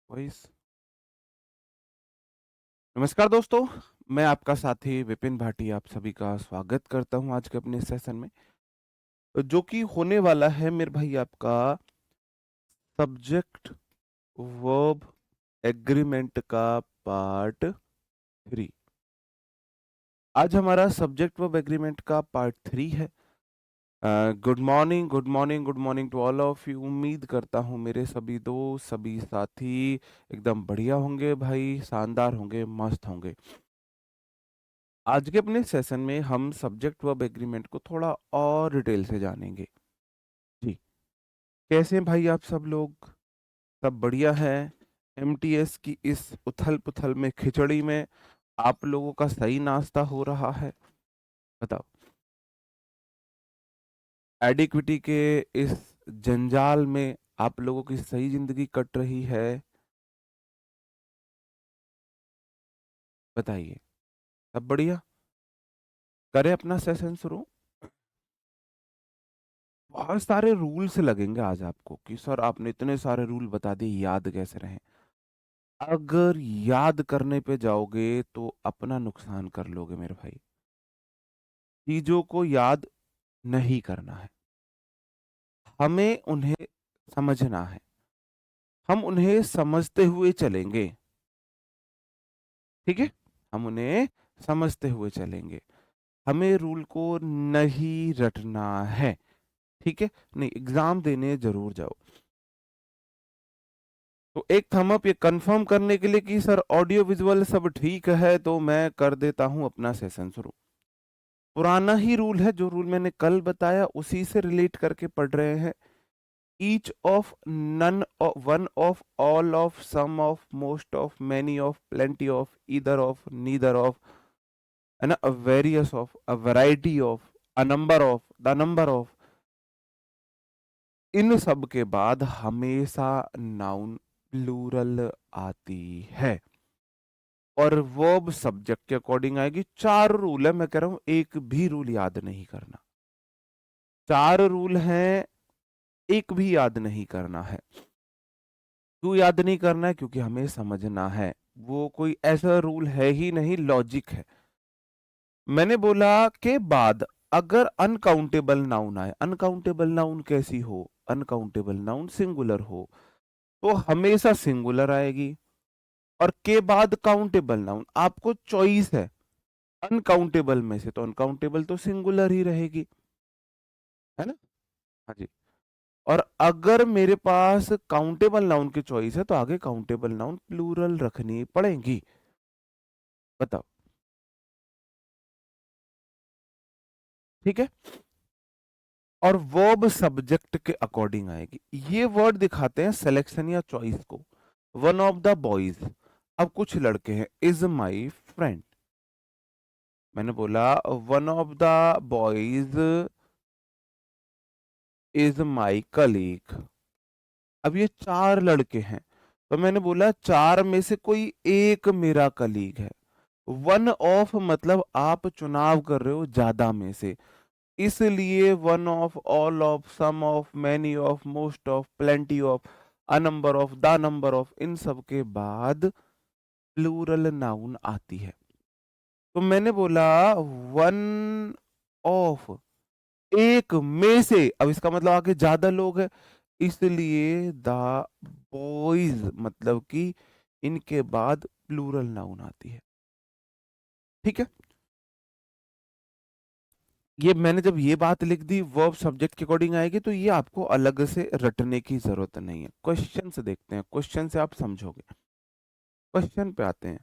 Voice. नमस्कार दोस्तों, मैं आपका साथी विपिन भाटी आप सभी का स्वागत करता हूं आज के अपने सेशन में, जो कि होने वाला है मेरे भाई आपका सब्जेक्ट वर्ब एग्रीमेंट का पार्ट 3। आज हमारा सब्जेक्ट वर्ब एग्रीमेंट का पार्ट 3 है। Good morning, good morning, good morning to all of you. उम्मीद करता हूं मेरे सभी दोस्त, सभी साथी एकदम बढ़िया होंगे भाई, शानदार होंगे, मस्त होंगे। आज के अपने सेशन में हम सब्जेक्ट वर्ब एग्रीमेंट को थोड़ा और डिटेल से जानेंगे। जी, कैसे हैं भाई आप सब लोग? सब बढ़िया है? एमटीएस की इस उथल-पुथल में, खिचड़ी में आप लोगों का सही नाश्ता हो रहा है? बताओ। एडिक्विटी के इस जंजाल में आप लोगों की सही ज़िंदगी कट रही है? बताइए। सब बढ़िया? करें अपना सेशन शुरू? बहुत सारे रूल्स लगेंगे आज आपको कि सर आपने इतने सारे रूल बता दिए, याद कैसे रहें? अगर याद करने पे जाओगे तो अपना नुकसान कर लोगे मेरे भाई। चीजों को याद नहीं करना है, हमें उन्हें समझना है, हम उन्हें समझते हुए चलेंगे। ठीक है, हम उन्हें समझते हुए चलेंगे। हमें रूल को नहीं रटना है। ठीक है, नहीं एग्जाम देने जरूर जाओ तो एक थम अप ये कंफर्म करने के लिए कि सर ऑडियो विजुअल सब ठीक है, तो मैं कर देता हूं अपना सेशन शुरू। पुराना ही रूल है, जो रूल मैंने कल बताया उसी से रिलेट करके पढ़ रहे हैं। Each of, none of, one of, all of, some of, most of, many of, plenty of, either of, neither of, है ना, a various of, a variety of, a number of, the number of. इन सब के बाद हमेशा noun plural आती है और वर्ब सब्जेक्ट के अकॉर्डिंग आएगी। 4 रूल है, मैं कह रहा हूं एक भी रूल याद नहीं करना। 4 रूल हैं, एक भी याद नहीं करना है। क्यों याद नहीं करना है? क्योंकि हमें समझना है। वो कोई ऐसा रूल है ही नहीं, लॉजिक है। मैंने बोला के बाद अगर अनकाउंटेबल नाउन आए, अनकाउंटेबल नाउन कैसी हो? अनकाउंटेबल नाउन सिंगुलर हो तो हमेशा सिंगुलर आएगी। और के बाद काउंटेबल नाउन, आपको चॉइस है अनकाउंटेबल में से, तो अनकाउंटेबल तो सिंगुलर ही रहेगी, है ना? हाँ जी। और अगर मेरे पास काउंटेबल नाउन की चॉइस है तो आगे काउंटेबल नाउन प्लूरल रखनी पड़ेगी। बताओ। ठीक है, और वर्ब सब्जेक्ट के अकॉर्डिंग आएगी। ये वर्ड दिखाते हैं सिलेक्शन या चॉइस को। वन ऑफ द बॉयज, अब कुछ लड़के हैं, इज माई फ्रेंड। मैंने बोला one of the boys is my colleague. अब ये 4 लड़के हैं, तो मैंने बोला 4 में से कोई एक मेरा कलीग है। वन ऑफ मतलब आप चुनाव कर रहे हो ज्यादा में से, इसलिए one of, all of, some of, many of, most of, plenty of, a number of, the number of, इन सब के बाद प्लूरल नाउन आती है। तो मैंने बोला वन ऑफ, एक में से, अब इसका मतलब आगे ज्यादा लोग हैं, इसलिए द बॉयज मतलब कि इनके बाद प्लूरल नाउन आती है। ठीक है, ये मैंने जब ये बात लिख दी वर्ब सब्जेक्ट के अकॉर्डिंग आएगी, तो ये आपको अलग से रटने की जरूरत नहीं है। क्वेश्चन से देखते हैं, क्वेश्चन से आप समझोगे। क्वेश्चन पे आते हैं।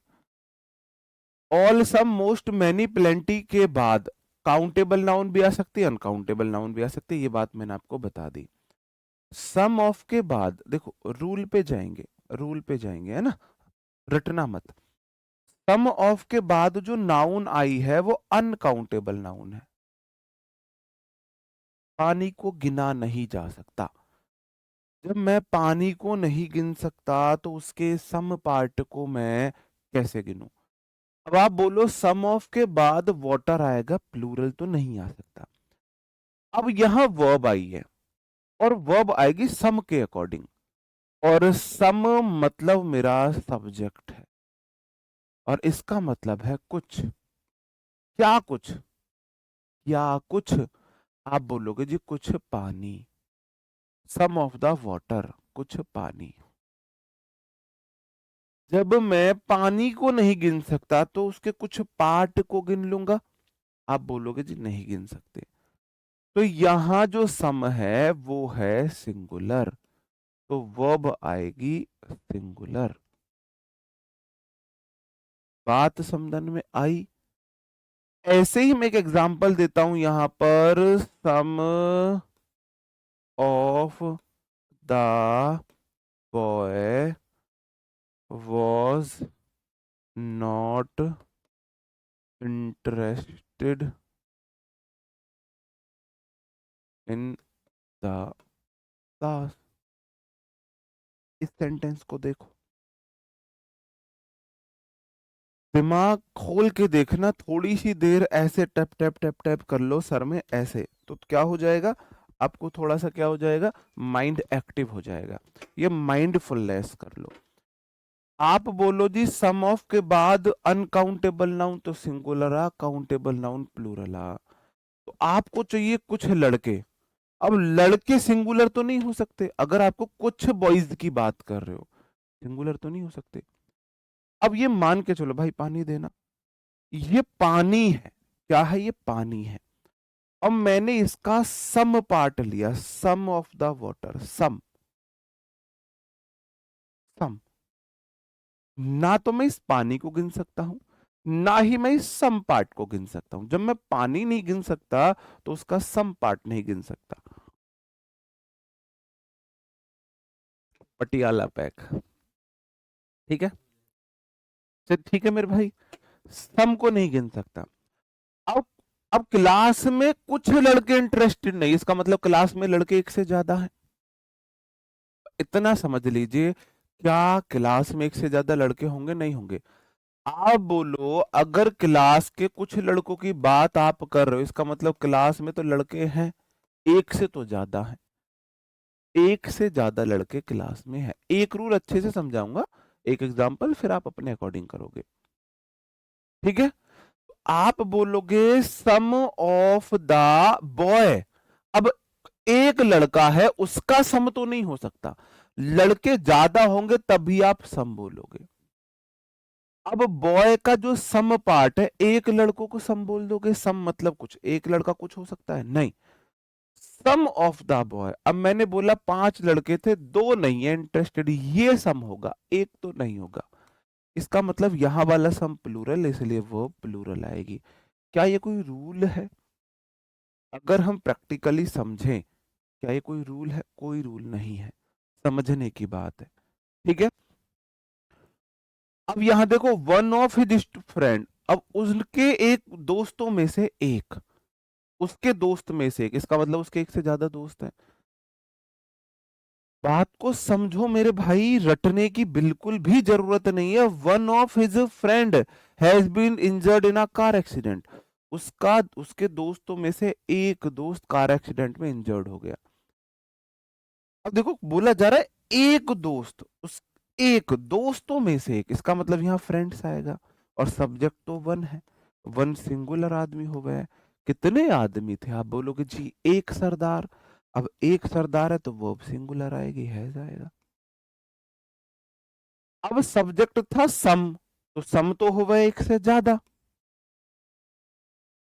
ऑल, सम, मोस्ट, मैनी, प्लेंटी के बाद काउंटेबल नाउन भी आ सकती है, अनकाउंटेबल नाउन भी आ सकती है, ये बात मैंने आपको बता दी। सम ऑफ के बाद देखो, रूल पे जाएंगे, रूल पे जाएंगे, है ना, रटना मत। सम ऑफ के बाद जो नाउन आई है वो अनकाउंटेबल नाउन है, पानी को गिना नहीं जा सकता। जब मैं पानी को नहीं गिन सकता तो उसके सम पार्ट को मैं कैसे गिनूं? अब आप बोलो सम ऑफ के बाद वाटर आएगा, प्लूरल तो नहीं आ सकता। अब यहां वर्ब आई है और वर्ब आएगी सम के अकॉर्डिंग। और सम मतलब मेरा सब्जेक्ट है और इसका मतलब है कुछ। क्या कुछ? क्या कुछ? आप बोलोगे जी कुछ पानी। सम ऑफ द वाटर, कुछ पानी। जब मैं पानी को नहीं गिन सकता तो उसके कुछ पार्ट को गिन लूंगा। आप बोलोगे जी नहीं गिन सकते। तो यहां जो सम है वो है सिंगुलर, तो वर्ब आएगी सिंगुलर। बात समझ में आई? ऐसे ही मैं एक एग्जांपल देता हूं यहां पर। Some of the boy was not interested in the class. इस सेंटेंस को देखो, दिमाग खोल के देखना, थोड़ी सी देर ऐसे टैप टैप टैप टैप कर लो सर में ऐसे, तो क्या हो जाएगा? आपको थोड़ा सा क्या हो जाएगा? माइंड एक्टिव हो जाएगा। ये माइंडफुलनेस कर लो। आप बोलो जी सम ऑफ के बाद अनकाउंटेबल नाउन तो सिंगुलर आ, काउंटेबल नाउन प्लूरल आ। तो आपको चाहिए कुछ लड़के। अब लड़के सिंगुलर तो नहीं हो सकते, अगर आपको कुछ बॉयज की बात कर रहे हो, सिंगुलर तो नहीं हो सकते। अब ये मान के चलो भाई पानी देना, ये पानी है। क्या है? ये पानी है। अब मैंने इसका सम पार्ट लिया, सम ऑफ द वाटर, सम। सम ना तो मैं इस पानी को गिन सकता हूं, ना ही मैं इस सम पार्ट को गिन सकता हूं। जब मैं पानी नहीं गिन सकता तो उसका सम पार्ट नहीं गिन सकता। पटियाला पैक। ठीक है? चल ठीक है मेरे भाई, सम को नहीं गिन सकता। अब अब क्लास में कुछ लड़के इंटरेस्टेड नहीं, इसका मतलब क्लास में लड़के एक से ज्यादा हैं। इतना समझ लीजिए, क्या क्लास में एक से ज्यादा लड़के होंगे? नहीं होंगे। आप बोलो अगर क्लास के कुछ लड़कों की बात आप कर रहे हो, इसका मतलब क्लास में तो लड़के हैं, एक से तो ज्यादा है। एक से ज्यादा लड़के क्लास में है। एक रूल अच्छे से समझाऊंगा, एक एग्जांपल, फिर आप अपने अकॉर्डिंग करोगे। ठीक है? आप बोलोगे सम ऑफ द बॉय। अब एक लड़का है, उसका सम तो नहीं हो सकता, लड़के ज्यादा होंगे तभी आप सम बोलोगे। अब बॉय का जो सम पार्ट है, एक लड़कों को सम बोल दोगे। सम मतलब कुछ, एक लड़का कुछ हो सकता है? नहीं। सम ऑफ द बॉय, अब मैंने बोला 5 लड़के थे, 2 नहीं है इंटरेस्टेड, ये सम होगा, एक तो नहीं होगा। इसका मतलब यहां वाला सम प्लूरल, इसलिए वो प्लूरल आएगी। क्या ये कोई रूल है? अगर हम प्रैक्टिकली समझें, क्या ये कोई रूल है? कोई रूल नहीं है, समझने की बात है। ठीक है? अब यहां देखो, वन ऑफ हिज फ्रेंड, अब उसके एक दोस्तों में से एक, उसके दोस्त में से एक, इसका मतलब उसके एक से ज्यादा दोस्त हैं। बात को समझो मेरे भाई, रटने की बिल्कुल भी जरूरत नहीं है। One of his friend has been injured in a car accident, उसका, उसके दोस्तों में से एक दोस्त कार एक्सीडेंट में इंजर्ड हो गया। अब देखो बोला जा रहा है एक दोस्त, उस एक दोस्तों में से एक, इसका मतलब यहाँ फ्रेंड्स आएगा, और सब्जेक्ट तो वन है। वन सिंगुलर आदमी हो गया है। कितने आदमी थे? आप बोलोगे जी एक सरदार। अब एक सरदार है तो वो सिंगुलर आएगी, है जाएगा। अब सब्जेक्ट था सम, तो सम तो हो गया एक से ज्यादा,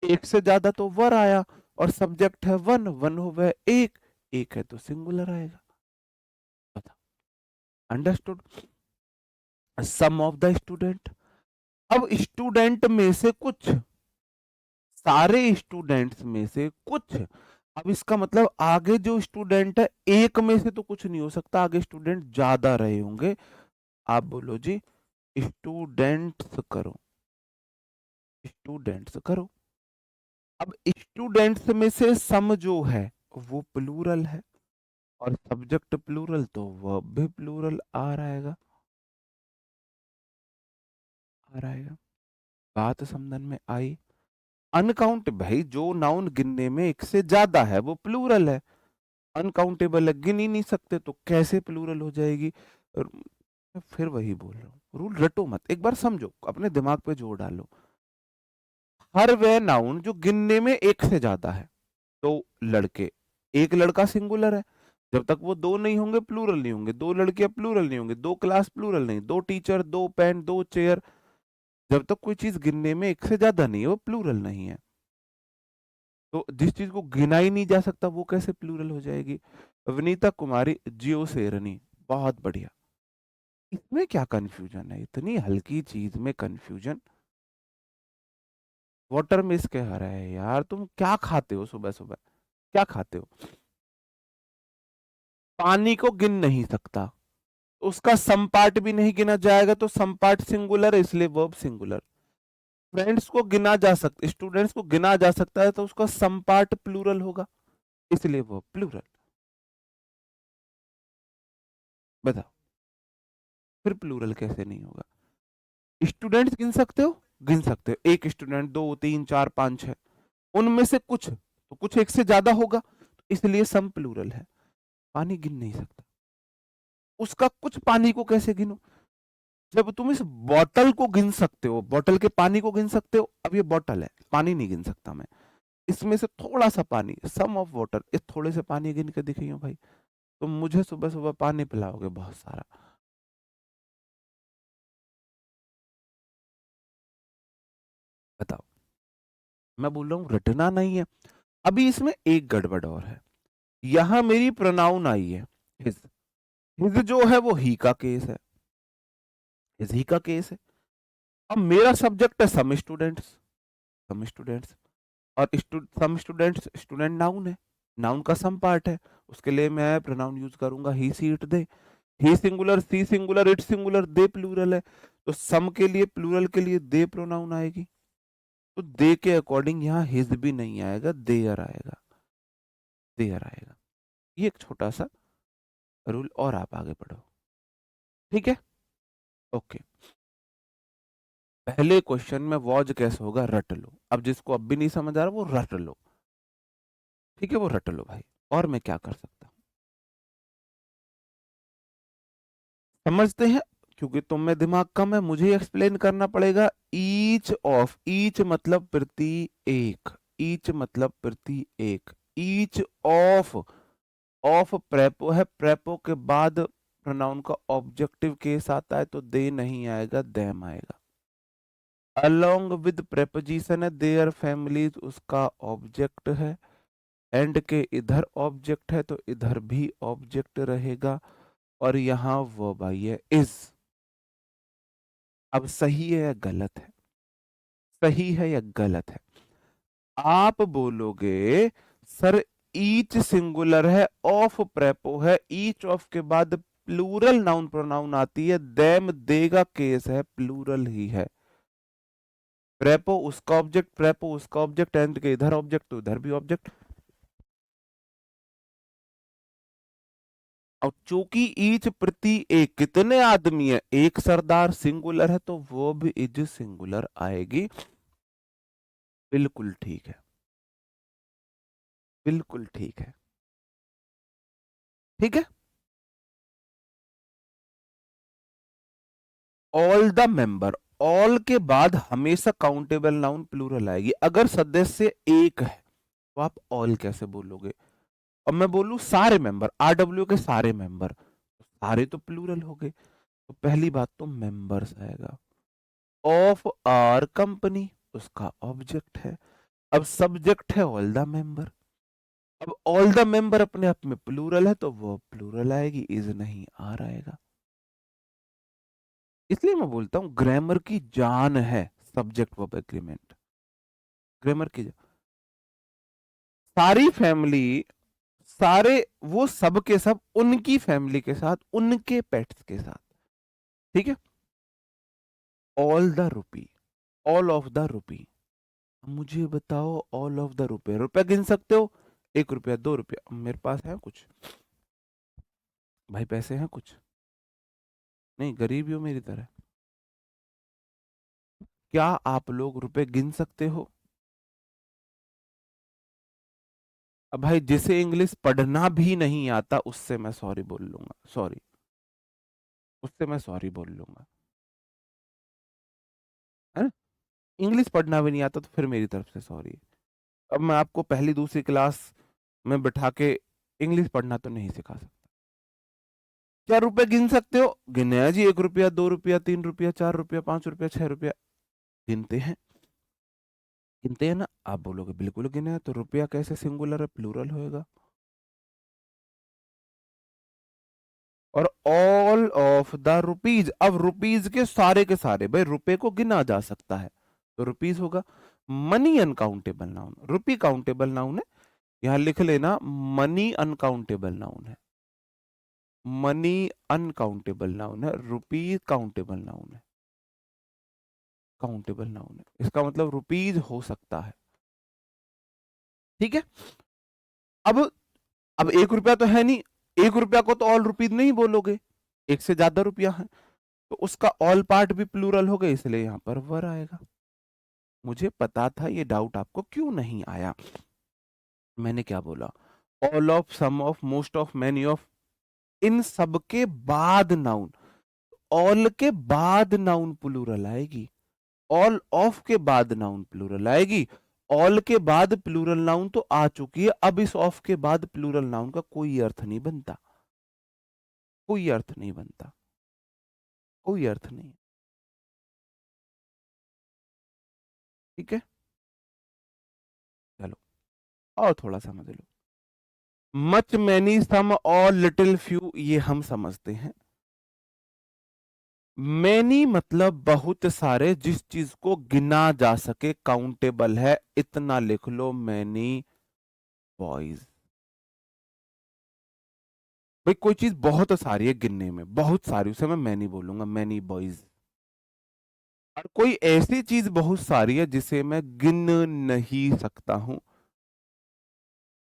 एक से ज्यादा तो वर आया, और सब्जेक्ट है वन, वन हो गया एक, एक है तो सिंगुलर आएगा। Understood? Some of the student, अब स्टूडेंट में से कुछ, सारे स्टूडेंट्स में से कुछ। अब इसका मतलब आगे जो स्टूडेंट है, एक में से तो कुछ नहीं हो सकता, आगे स्टूडेंट ज्यादा रहे होंगे। आप बोलो जी स्टूडेंट्स करो, स्टूडेंट्स करो। अब स्टूडेंट्स में से सम जो है वो प्लूरल है, और सब्जेक्ट प्लूरल तो वर्ब भी प्लूरल आ रहेगा, आ रहेगा। बात समझन में आई? अनकाउंट भाई, जो नाउन गिनने में एक से ज्यादा है वो प्लूरल है। अनकाउंटेबल है, गिन ही नहीं सकते, तो कैसे प्लूरल हो जाएगी? और मैं फिर वही बोल रहा हूँ, रूल रटो मत, एक बार समझो, अपने दिमाग पे जोर डालो। हर वह नाउन जो गिनने में एक से ज्यादा है, तो लड़के, एक लड़का सिंगुलर है, जब तक वो दो नहीं होंगे प्लूरल नहीं होंगे, दो लड़कियां प्लूरल नहीं होंगे, दो क्लास प्लूरल नहीं, दो टीचर, दो पेन, दो चेयर, जब तक कोई चीज गिनने में एक से ज्यादा नहीं है वो प्लूरल नहीं है। तो जिस चीज को गिना ही नहीं जा सकता वो कैसे प्लूरल हो जाएगी? विनीता कुमारी जियो शेरनी, बहुत बढ़िया। इसमें क्या कंफ्यूजन है, इतनी हल्की चीज में कंफ्यूजन? वाटर मिस कह रहा है यार, तुम क्या खाते हो सुबह सुबह, क्या खाते हो? पानी को गिन नहीं सकता, उसका सम पार्ट भी नहीं गिना जाएगा, तो सम पार्ट सिंगुलर है इसलिए वर्ब सिंगुलर। फ्रेंड्स को गिना जा सकता, स्टूडेंट्स को गिना जा सकता है, तो उसका सम पार्ट प्लूरल होगा, इसलिए वर्ब प्लूरल। बताओ, फिर प्लूरल कैसे नहीं होगा? स्टूडेंट्स गिन सकते हो, गिन सकते हो, एक स्टूडेंट, दो, तीन, चार, पांच, छह, उनमें से कुछ तो कुछ एक से ज्यादा होगा, तो इसलिए सम प्लूरल है। पानी गिन नहीं सकता, उसका कुछ पानी को कैसे गिनो? जब तुम इस बॉटल को गिन सकते हो, बॉटल के पानी को गिन सकते हो, अब ये बॉटल है, पानी नहीं गिन सकता मैं, इसमें से थोड़ा सा पानी, सम ऑफ वाटर, इस थोड़े से पानी गिन के दिखाइए भाई, तुम मुझे सुबह सुबह पानी पिलाओगे बहुत सारा। बताओ, मैं बोल रहा हूँ रटना नहीं है। अभी इसमें एक गड़बड़ और है, यहां मेरी प्रोनाउन आई है हिज, हिज जो है वो ही का केस है, हिज ही का केस है। अब मेरा सब्जेक्ट है सम स्टूडेंट्स, सम स्टूडेंट्स, और सम स्टूडेंट्स, स्टूडेंट नाउन है, नाउन का सम पार्ट है, उसके लिए मैं प्रोनाउन यूज करूंगा he she it they. He singular, she singular, it singular, they plural है, तो सम के लिए, प्लूरल के लिए दे प्रोनाउन आएगी, तो दे के अकॉर्डिंग यहाँ हिज भी नहीं आएगा, देयर आएगा, देयर आएगा। ये एक छोटा सा रूल, और आप आगे बढ़ो, ठीक है? ओके, पहले क्वेश्चन में वॉज कैसे होगा रट लो, अब जिसको अब भी नहीं समझ आ रहा वो रट लो, ठीक है, वो रट लो भाई, और मैं क्या कर सकता हूँ? समझते हैं, क्योंकि तुम में दिमाग कम है, मुझे एक्सप्लेन करना पड़ेगा। ईच ऑफ, ईच मतलब प्रति एक, ईच मतलब प्रति एक, ईच ऑफ, ऑफ प्रेपो है, प्रेपो के बाद प्रोनाउन का ऑब्जेक्टिव केस आता है, तो दे नहीं आएगा, देम आएगा। अलोंग विद प्रेपोजिशन है, देयर फैमिलीज उसका ऑब्जेक्ट है, एंड के इधर ऑब्जेक्ट है, तो इधर भी ऑब्जेक्ट रहेगा, और यहाँ वर्ब आई है इज। अब सही है या गलत है, सही है या गलत है? आप बोलोगे सर ईच सिंगुलर है, ऑफ प्रेपो है, ईच ऑफ के बाद प्लूरल नाउन प्रोनाउन आती है, देम देगा केस है, प्लूरल ही है, प्रेपो उसका ऑब्जेक्ट, प्रेपो उसका ऑब्जेक्ट, एंड के इधर ऑब्जेक्ट तो इधर भी ऑब्जेक्ट। और चूंकि ईच प्रति एक, कितने आदमी है, एक सरदार, सिंगुलर है, तो वो भी इज सिंगुलर आएगी। बिल्कुल ठीक है, बिल्कुल ठीक है, ठीक है। ऑल द मेंबर, ऑल के बाद हमेशा काउंटेबल नाउन प्लूरल आएगी, अगर सदस्य एक है तो आप ऑल कैसे बोलोगे? अब मैं बोलूं सारे मेंबर, आरडब्ल्यू के सारे मेंबर, तो सारे तो प्लूरल हो गए, तो पहली बात तो मेंबर्स आएगा। ऑफ आर कंपनी उसका ऑब्जेक्ट है, अब सब्जेक्ट है ऑल द मेंबर, अब ऑल द मेंबर अपने आप में प्लूरल है, तो वो प्लूरल आएगी, इज नहीं आर आएगा। इसलिए मैं बोलता हूं ग्रामर की जान है सब्जेक्ट वर्ब एग्रीमेंट, ग्रामर की सारी फैमिली, सारे, वो सब के सब उनकी फैमिली के साथ, उनके पेट्स के साथ, ठीक है। All the rupee, all of the rupee, मुझे बताओ ऑल ऑफ द रुपए, रुपए गिन सकते हो, एक रुपया, दो रुपया, मेरे पास है कुछ भाई, पैसे हैं कुछ? नहीं, गरीब ही हो मेरी तरह। क्या आप लोग रुपए गिन सकते हो? अब भाई जिसे इंग्लिश पढ़ना भी नहीं आता उससे मैं सॉरी बोल लूंगा, सॉरी, उससे मैं सॉरी बोल लूंगा, है ना। इंग्लिश पढ़ना भी नहीं आता तो फिर मेरी तरफ से सॉरी। अब मैं आपको पहली दूसरी क्लास में बिठा के इंग्लिश पढ़ना तो नहीं सिखा सकता। क्या रुपए गिन सकते हो? गिने हैं जी, 1 रुपया, 2 रुपया, 3 रुपया, 4 रुपया, 5 रुपया, 6 रुपया, गिनते हैं, गिनते हैं ना। आप बोलोगे बिल्कुल गिने हैं, तो रुपया कैसे सिंगुलर है, प्लूरल होएगा। और ऑल ऑफ द रुपीज, अब रुपीज के सारे भाई रुपए को गिना जा सकता है तो रुपीज होगा। मनी अनकाउंटेबल नाउन, रुपी काउंटेबल नाउन है, यहां लिख लेना मनी अनकाउंटेबल नाउन है, मनी अनकाउंटेबल नाउन है, रुपीज काउंटेबल नाउन है, काउंटेबल नाउन है, इसका मतलब रुपीज हो सकता है। ठीक है। अब अब 1 रुपया तो है नहीं, 1 रुपया को तो ऑल रुपीज नहीं बोलोगे, एक से ज्यादा रुपया है तो उसका ऑल पार्ट भी प्लूरल हो गए, इसलिए यहां पर वर आएगा। मुझे पता था ये डाउट आपको क्यों नहीं आया। मैंने क्या बोला? All of, some of, most of, many of, इन सब के बाद नाउन, ऑल के बाद नाउन प्लूरल आएगी, ऑल ऑफ के बाद नाउन प्लूरल आएगी। ऑल के बाद प्लूरल नाउन तो आ चुकी है, अब इस ऑफ के बाद प्लूरल नाउन का कोई अर्थ नहीं बनता, कोई अर्थ नहीं बनता, कोई अर्थ नहीं। ठीक है, चलो और थोड़ा समझ लो। मच, मैनी, सम और लिटिल, फ्यू, ये हम समझते हैं। मैनी मतलब बहुत सारे, जिस चीज को गिना जा सके, काउंटेबल है, इतना लिख लो, मैनी बॉयज। भाई कोई चीज बहुत सारी है गिनने में, बहुत सारी, उसे मैं मैनी बोलूंगा, मैनी बॉयज। और कोई ऐसी चीज बहुत सारी है जिसे मैं गिन नहीं सकता हूं,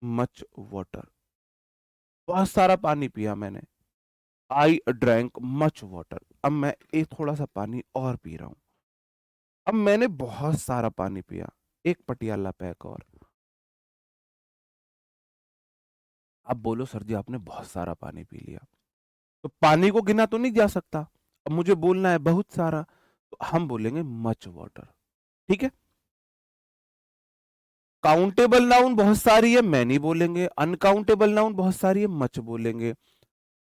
मच वाटर, बहुत सारा पानी पिया मैंने, आई ड्रैंक मच वाटर। अब मैं एक थोड़ा सा पानी और पी रहा हूं, अब मैंने बहुत सारा पानी पिया, एक पटियाला पैक और। अब बोलो सर जी आपने बहुत सारा पानी पी लिया, तो पानी को गिना तो नहीं जा सकता, अब मुझे बोलना है बहुत सारा, तो हम बोलेंगे मच वाटर। ठीक है। काउंटेबल नाउन बहुत सारी है, मैनी बोलेंगे, अनकाउंटेबल नाउन बहुत सारी है, मच बोलेंगे।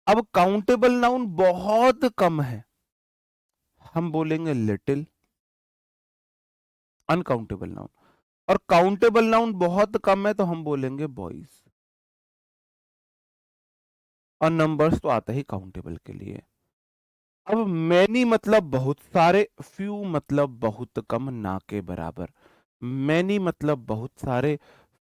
अब काउंटेबल नाउन बहुत कम है, हम बोलेंगे लिटिल, अनकाउंटेबल नाउन। और काउंटेबल नाउन बहुत कम है तो हम बोलेंगे बॉयज। और नंबर्स तो आता ही काउंटेबल के लिए। अब मैनी मतलब बहुत सारे, फ्यू मतलब बहुत कम, ना के बराबर। मैनी मतलब बहुत सारे,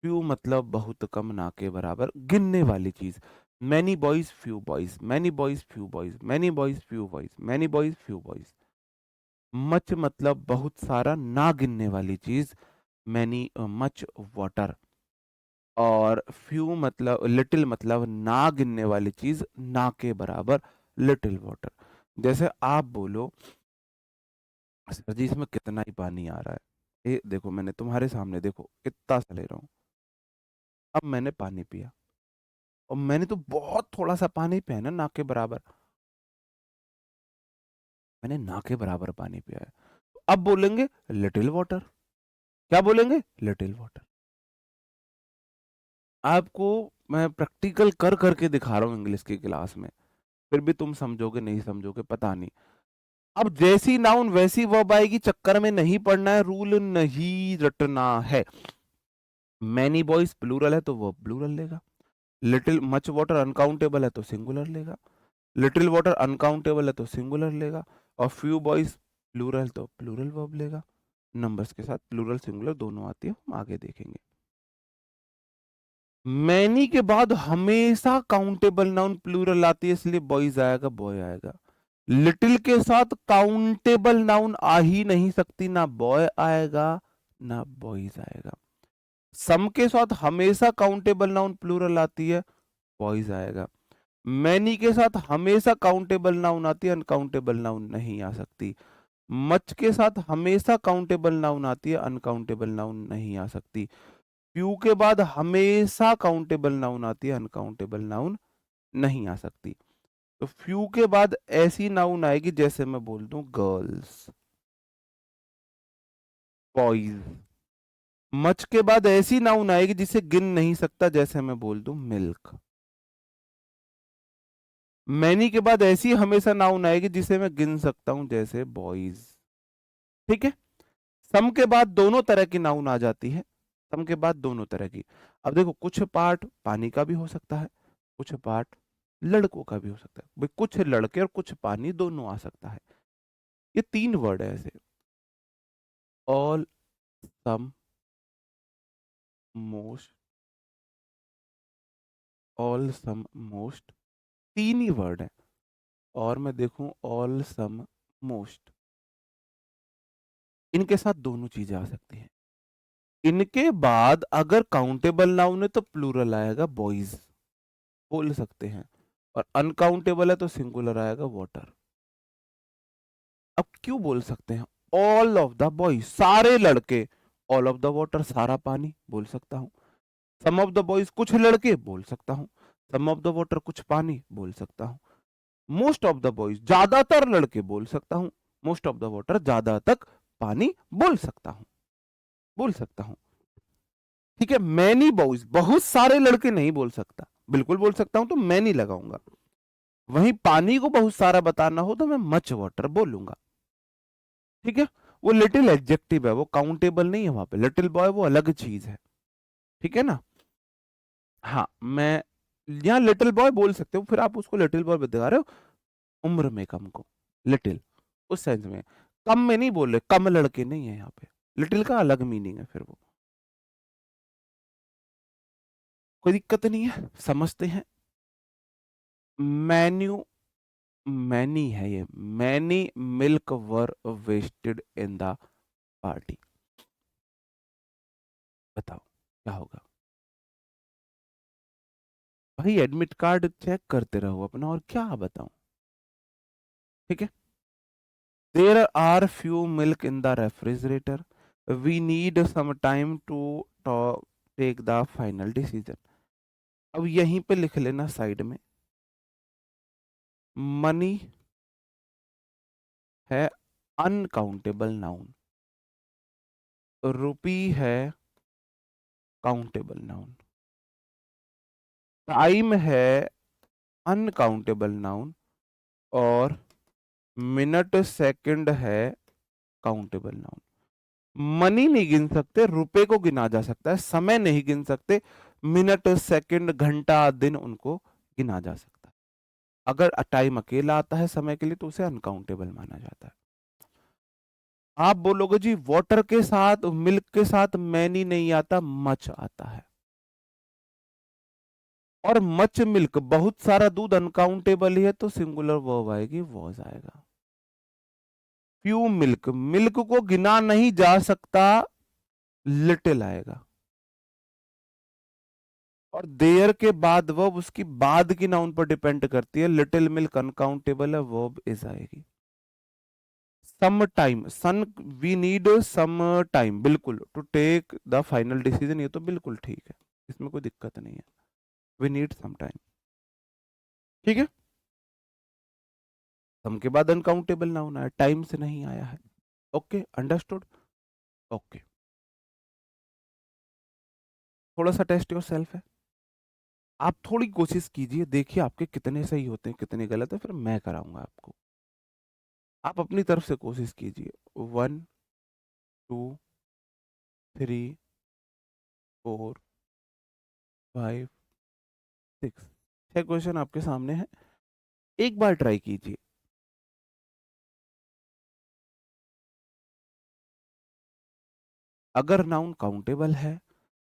फ्यू मतलब बहुत कम, ना के बराबर, गिनने वाली चीज। Many boys few boys, many boys few boys, many boys few boys, many boys few boys. Much मतलब बहुत सारा, ना गिनने वाली चीज, मैनी मच वाटर। और फ्यू मतलब, लिटिल मतलब ना गिनने वाली चीज, ना के बराबर, लिटिल वाटर। जैसे आप बोलो सर जी इसमें कितना ही पानी आ रहा है, ये देखो मैंने तुम्हारे सामने देखो कितना सा ले रहा हूँ। अब मैंने पानी पिया, और मैंने तो बहुत थोड़ा सा पानी पिया है ना, ना के बराबर, मैंने ना के बराबर पानी पिया है, तो अब बोलेंगे लिटिल वाटर। क्या बोलेंगे? Little water. आपको मैं प्रैक्टिकल कर करके दिखा रहा हूँ इंग्लिश की क्लास में, फिर भी तुम समझोगे नहीं समझोगे पता नहीं। अब जैसी नाउन वैसी वर्ब आएगी, चक्कर में नहीं पड़ना है, रूल नहीं रटना है। मैनी बॉयज प्लूरल है तो वो प्लूरल लेगा, लिटिल मच वाटर अनकाउंटेबल है तो सिंगुलर लेगा, लिटिल वाटर अनकाउंटेबल है तो सिंगुलर लेगा, और फ्यू बॉयज प्लूरल तो प्लूरल वर्ब लेगा। नंबर्स के साथ प्लूरल सिंगुलर दोनों आती है, हम आगे देखेंगे। मैनी के बाद हमेशा काउंटेबल नाउन प्लूरल आती है, इसलिए बॉयज आएगा, बॉय आएगा। लिटिल के साथ काउंटेबल नाउन आ ही नहीं सकती, ना बॉय आएगा ना बॉयज आएगा। सम के साथ हमेशा काउंटेबल नाउन प्लूरल आती है, बॉयज आएगा। मैनी के साथ हमेशा काउंटेबल नाउन आती है, अनकाउंटेबल नाउन नहीं आ सकती। मच के साथ हमेशा काउंटेबल नाउन आती है, अनकाउंटेबल नाउन नहीं आ सकती। फ्यू के बाद हमेशा काउंटेबल नाउन आती है, अनकाउंटेबल नाउन नहीं आ सकती। तो फ्यू के बाद ऐसी नाउन आएगी जैसे मैं बोल दूं गर्ल्स, बॉयज। मच के बाद ऐसी नाउन आएगी जिसे गिन नहीं सकता, जैसे मैं बोल दूं मिल्क। मैनी के बाद ऐसी हमेशा नाउन आएगी जिसे मैं गिन सकता हूं, जैसे बॉयज। ठीक है। सम के बाद दोनों तरह की नाउन आ जाती है, सम के बाद दोनों तरह की। अब देखो, कुछ पार्ट पानी का भी हो सकता है, कुछ पार्ट लड़कों का भी हो सकता है। भाई कुछ लड़के और कुछ पानी दोनों आ सकता है। ये तीन वर्ड है ऐसे, ऑल, सम, मोस्ट, ऑल सम मोस्ट, तीन ही वर्ड है। और मैं देखूं ऑल सम मोस्ट, इनके साथ दोनों चीजें आ सकती हैं। इनके बाद अगर काउंटेबल नाउन है तो प्लूरल आएगा बॉयज, बोल सकते हैं। और अनकाउंटेबल है तो सिंगुलर आएगा वाटर। अब क्यों बोल सकते हैं? ऑल ऑफ द बॉयज, सारे लड़के। ऑल ऑफ द वाटर, सारा पानी, बोल सकता हूं। सम ऑफ द बॉयज, कुछ लड़के, बोल सकता हूं। सम ऑफ द वाटर, कुछ पानी, बोल सकता हूं। मोस्ट ऑफ द बॉयज, ज्यादातर लड़के, बोल सकता हूं। मोस्ट ऑफ द वाटर, ज्यादा तक पानी, बोल सकता हूं, बोल सकता हूं। ठीक है। मैनी बॉयज, बहुत सारे लड़के नहीं बोल सकता, बिल्कुल बोल सकता हूं, तो मैनी लगाऊंगा। वहीं पानी को बहुत सारा बताना हो तो मैं मच वाटर बोलूंगा। ठीक है। वो लिटिल एडजेक्टिव है, वो काउंटेबल नहीं है वहां पे। लिटिल बॉय वो अलग चीज है। ठीक है ना। हाँ, मैं यहाँ लिटिल बॉय बोल सकते हो, फिर आप उसको लिटिल बॉय बता रहे हो उम्र में कम को, लिटिल उस सेंस में। कम में नहीं बोल रहे, कम लड़के नहीं है यहाँ पे। लिटिल का अलग मीनिंग है फिर वो। कोई दिक्कत नहीं है, समझते हैं। मेन्यू, मैनी है ये, many milk were wasted in the party. बताओ क्या होगा? भाई एडमिट कार्ड चेक करते रहो अपना, और क्या बताऊं। ठीक है। There are few milk in the refrigerator, we need some time to take the final decision. अब यहीं पे लिख लेना साइड में, मनी है अनकाउंटेबल नाउन, रुपी है काउंटेबल नाउन, टाइम है अनकाउंटेबल नाउन, और मिनट सेकंड है काउंटेबल नाउन। मनी नहीं गिन सकते, रुपए को गिना जा सकता है। समय नहीं गिन सकते, मिनट सेकंड घंटा दिन उनको गिना जा सकता है। अगर टाइम अकेला आता है समय के लिए तो उसे अनकाउंटेबल माना जाता है। आप बोलोगे जी वाटर के साथ, मिल्क के साथ मैनी नहीं आता, मच आता है। और मच मिल्क, बहुत सारा दूध, अनकाउंटेबल ही है, तो सिंगुलर वर्ब आएगी, वॉज आएगा। फ्यू मिल्क, मिल्क को गिना नहीं जा सकता, लिटिल आएगा। और देयर के बाद वर्ब उसकी बाद की नाउन पर डिपेंड करती है। लिटिल मिल्क अनकाउंटेबल है, वर्ब इज आएगी। Some time, son, we need some time, बिल्कुल, to take the final decision, ये तो बिल्कुल ठीक है, इसमें कोई दिक्कत नहीं है। We need some time. ठीक है। सम के बाद अनकाउंटेबल नाउन आया, टाइम से नहीं आया है। Okay, understood. ओके, थोड़ा सा टेस्ट योर सेल्फ है। आप थोड़ी कोशिश कीजिए, देखिए आपके कितने सही होते हैं कितने गलत है, फिर मैं कराऊंगा आपको। आप अपनी तरफ से कोशिश कीजिए। 1 2 3 4 5 6, 6 क्वेश्चन आपके सामने है, एक बार ट्राई कीजिए। अगर नाउन काउंटेबल है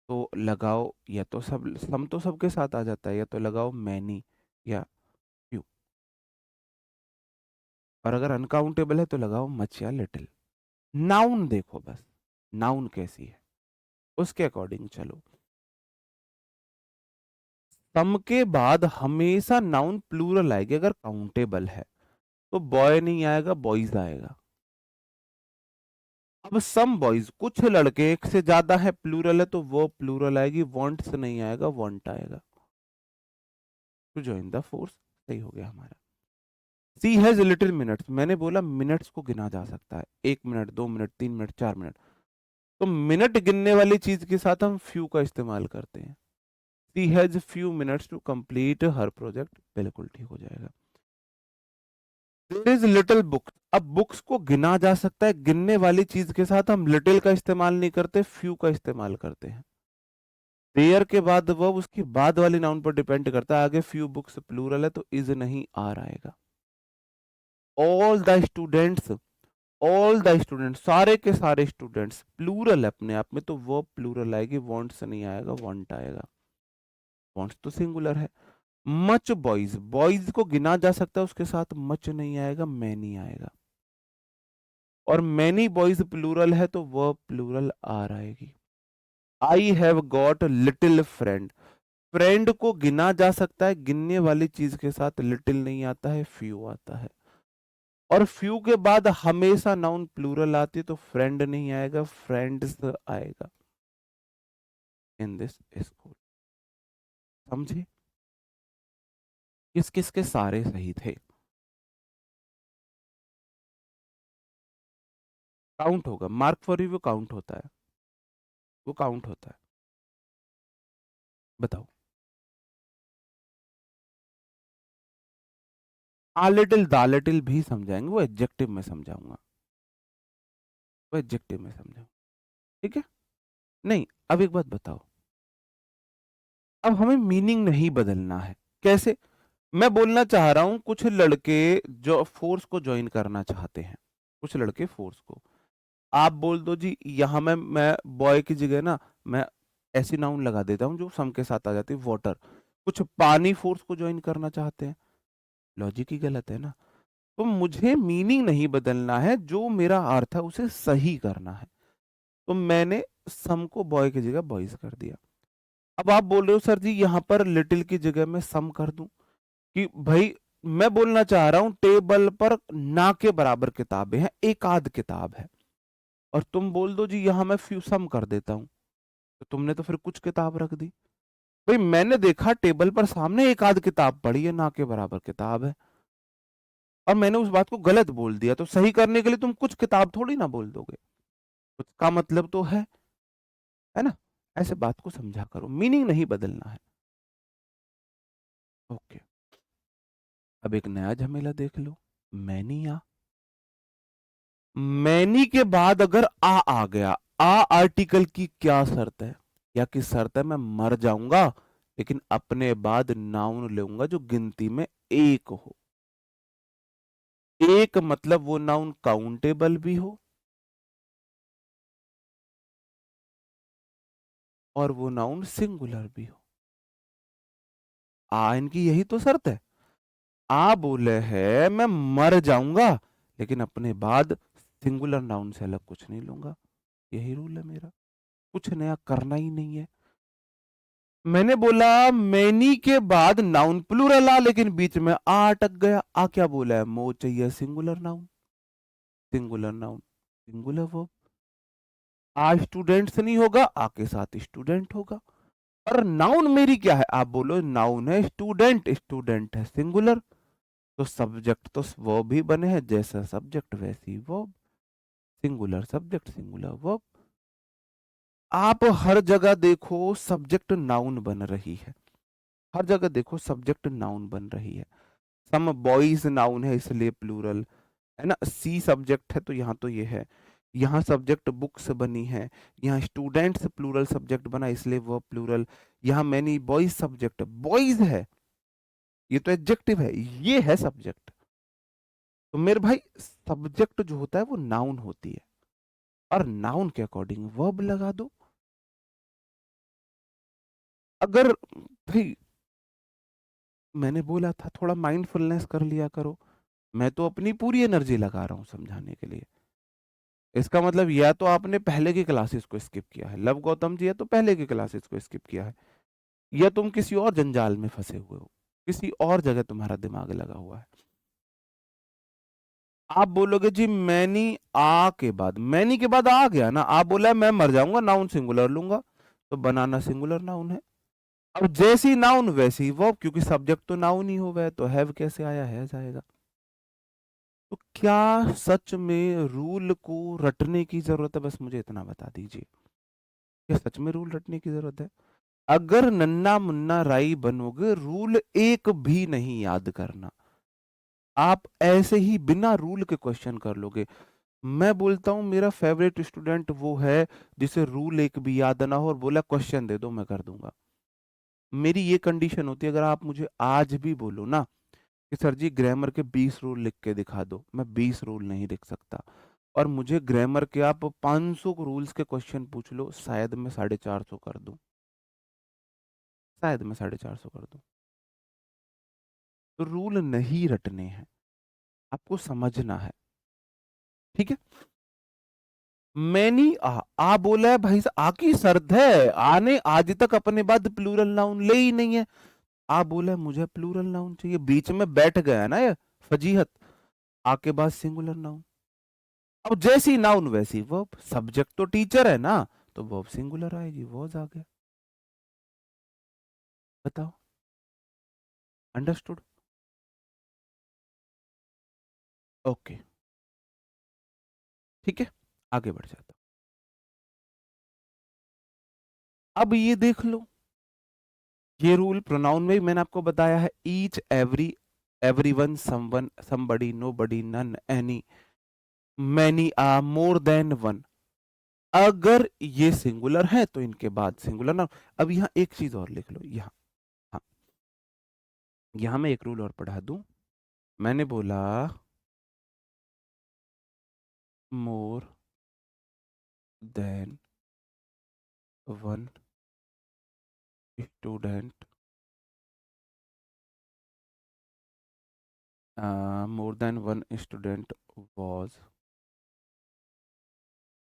तो लगाओ, या तो सब, सम तो सबके साथ आ जाता है, या तो लगाओ मैनी या फ्यू। और अगर अनकाउंटेबल है तो लगाओ मच या लिटिल। नाउन देखो बस, नाउन कैसी है उसके अकॉर्डिंग चलो। सम के बाद हमेशा नाउन प्लूरल आएगी अगर काउंटेबल है, तो बॉय नहीं आएगा, बॉयज आएगा। अब सम बॉयज, कुछ लड़के, एक से ज्यादा है, प्लूरल है तो वो प्लूरल आएगी, वांट्स नहीं आएगा, वांट आएगा। टू जॉइन द फोर्स, सही हो गया हमारा। सी हैज लिटिल मिनट्स, मैंने बोला मिनट्स को गिना जा सकता है, 1 मिनट, 2 मिनट, 3 मिनट, 4 मिनट। तो मिनट गिनने वाली चीज के साथ हम फ्यू का इस्तेमाल करते हैं। She has few minutes to complete her project, बिल्कुल ठीक हो जाएगा। देयर इज लिटिल बुक्स, अब बुक्स को गिना जा सकता है, गिनने वाली चीज के साथ हम लिटिल का इस्तेमाल नहीं करते, फ्यू का इस्तेमाल करते हैं। देयर के बाद वर्ब उसकी बाद वाली नाउन पर डिपेंड करता है, आगे फ्यू बुक्स प्लूरल है तो इज नहीं आर आएगा। All the students, all the students, सारे के सारे स्टूडेंट्स, प्लूरल है अपने आप में तो वर्ब प्लूरल आएगी, वांट्स नहीं आएगा, वांट आएगा। वांट्स तो सिंगुलर है। मच बॉयज, बॉयज को गिना जा सकता है, उसके साथ मच नहीं आएगा, मैनी आएगा। और मैनी बॉयज प्लूरल है तो वर्ब प्लूरल आर आएगी। I have got little friend, friend को गिना जा सकता है, गिनने वाली चीज के साथ लिटिल नहीं आता है, फ्यू आता है। और फ्यू के बाद हमेशा नाउन प्लूरल आती है तो फ्रेंड नहीं आएगा, फ्रेंड्स आएगा। इन दिस स्कूल, समझे? किस किस के सारे सही थे? काउंट होगा, मार्क फॉर रिव्यू काउंट होता है, वो काउंट होता है। बताओ। आ लिटिल दा लिटिल भी समझाएंगे, वो एडजेक्टिव में समझाऊंगा, वो एडजेक्टिव में समझाऊंगा, ठीक है? नहीं, अब एक बात बताओ, अब हमें मीनिंग नहीं बदलना है। कैसे? मैं बोलना चाह रहा हूं कुछ लड़के जो फोर्स को ज्वाइन करना चाहते हैं, कुछ लड़के फोर्स को, आप बोल दो जी यहां मैं बॉय की जगह ना मैं ऐसी नाउन लगा देता हूं जो सम के साथ आ जाती है, वाटर। कुछ पानी फोर्स को ज्वाइन करना चाहते हैं, लॉजिक ही गलत है ना। तो मुझे मीनिंग नहीं बदलना है, जो मेरा अर्थ है उसे सही करना है। तो मैंने सम को बॉय की जगह बॉयज कर दिया। अब आप बोल रहे हो सर जी यहाँ पर लिटिल की जगह में सम कर दूं, कि भाई मैं बोलना चाह रहा हूं टेबल पर ना के बराबर किताबें हैं, एक आध किताब है, और तुम बोल दो जी यहां मैं फ्यू सम कर देता हूं, तो तुमने तो फिर कुछ किताब रख दी। भाई मैंने देखा टेबल पर सामने एक आध किताब पड़ी है, ना के बराबर किताब है, और मैंने उस बात को गलत बोल दिया, तो सही करने के लिए तुम कुछ किताब थोड़ी ना बोल दोगे, कुछ का मतलब तो है ना? ऐसे बात को समझा करो, मीनिंग नहीं बदलना है। ओके, अब एक नया झमेला देख लो, मैनी या, मैनी के बाद अगर आ गया, आ आर्टिकल की क्या शर्त है, या की शर्त है मैं मर जाऊंगा लेकिन अपने बाद नाउन लूंगा जो गिनती में एक हो। एक मतलब वो नाउन काउंटेबल भी हो और वो नाउन सिंगुलर भी हो। आ इनकी यही तो शर्त है। आ बोले है मैं मर जाऊंगा लेकिन अपने बाद सिंगुलर नाउन से अलग कुछ नहीं लूंगा, यही रूल है मेरा, कुछ नया करना ही नहीं है। मैंने बोला मैनी के बाद नाउन प्लूरल आ, लेकिन बीच में आ अटक गया। आ क्या बोला है? मो चाहिए singular noun, singular noun, singular verb. A students नहीं होगा, आ के साथ स्टूडेंट होगा। और नाउन मेरी क्या है? आप बोलो नाउन है स्टूडेंट, स्टूडेंट है सिंगुलर, तो सब्जेक्ट तो वर्ब ही बने हैं, जैसा सब्जेक्ट वैसी verb, singular subject singular verb. आप हर जगह देखो सब्जेक्ट नाउन बन रही है, हर जगह देखो सब्जेक्ट नाउन बन रही है। सम बॉयज नाउन है इसलिए प्लूरल, है ना? सी सब्जेक्ट है तो यहाँ तो ये है, यहाँ सब्जेक्ट बुक्स बनी है, यहाँ स्टूडेंट्स प्लूरल सब्जेक्ट बना इसलिए वो प्लूरल, यहाँ मैनी बॉयज सब्जेक्ट बॉयज है, ये तो एडजेक्टिव है, ये है सब्जेक्ट। तो मेरे भाई सब्जेक्ट जो होता है वो नाउन होती है, और नाउन के अकॉर्डिंग वर्ब लगा दो। अगर भाई मैंने बोला था थोड़ा माइंडफुलनेस कर लिया करो, मैं तो अपनी पूरी एनर्जी लगा रहा हूँ समझाने के लिए। इसका मतलब या तो आपने पहले की क्लासेस को स्किप किया है, लव गौतम जी, या तो पहले की क्लासेस को स्किप किया है, या तुम किसी और जंजाल में फंसे हुए हो, किसी और जगह तुम्हारा दिमाग लगा हुआ है। आप बोलोगे जी मैनी आ के बाद, मैनी के बाद आ गया ना, आप बोला मैं मर जाऊंगा, नाउन सिंगुलर लूंगा, तो बनाना सिंगुलर नाउन है। अब जैसी नाउन वैसी वर्ब, क्योंकि सब्जेक्ट तो नाउन ही हो गया, तो हैव कैसे आया, हैज आएगा। तो क्या सच में रूल को रटने की जरूरत है? बस मुझे इतना बता दीजिए, क्या सच में रूल रटने की जरूरत है? अगर नन्ना मुन्ना राई बनोगे, रूल एक भी नहीं याद करना, आप ऐसे ही बिना रूल के क्वेश्चन कर लोगे। मैं बोलता हूं मेरा फेवरेट स्टूडेंट वो है जिसे रूल एक भी याद ना हो और बोला क्वेश्चन दे दो मैं कर दूंगा। मेरी ये कंडीशन होती है, अगर आप मुझे आज भी बोलो ना कि सर जी ग्रामर के 20 रूल लिख के दिखा दो, मैं 20 रूल नहीं लिख सकता। और मुझे ग्रामर के आप 500 रूल्स के क्वेश्चन पूछ लो, शायद मैं 450 कर दूं, शायद मैं 450 कर दूं। तो रूल नहीं रटने हैं, आपको समझना है, ठीक है। मैनी आ बोला है भाई, आ की शर्त है, आने आज तक अपने बाद प्लूरल नाउन ले ही नहीं है। आ बोला है मुझे प्लूरल नाउन चाहिए, बीच में बैठ गया ना ये फजीहत, आके बाद सिंगुलर नाउन। अब जैसी नाउन वैसी वर्ब, सब्जेक्ट तो टीचर है ना, तो वर्ब सिंगुलर आएगी, वॉज आ गया। बताओ, अंडरस्टूड? ओके, ठीक है, आगे बढ़ जाता हूं। अब ये देख लो, ये रूल प्रोनाउन में भी मैंने आपको बताया है, each every, everyone, someone, somebody, nobody, none, any, many, a, more than one. अगर ये सिंगुलर है तो इनके बाद सिंगुलर ना। अब यहां एक चीज और लिख लो, यहां, हाँ, यहां मैं एक रूल और पढ़ा दूं। मैंने बोला मोर than one student, more than one student was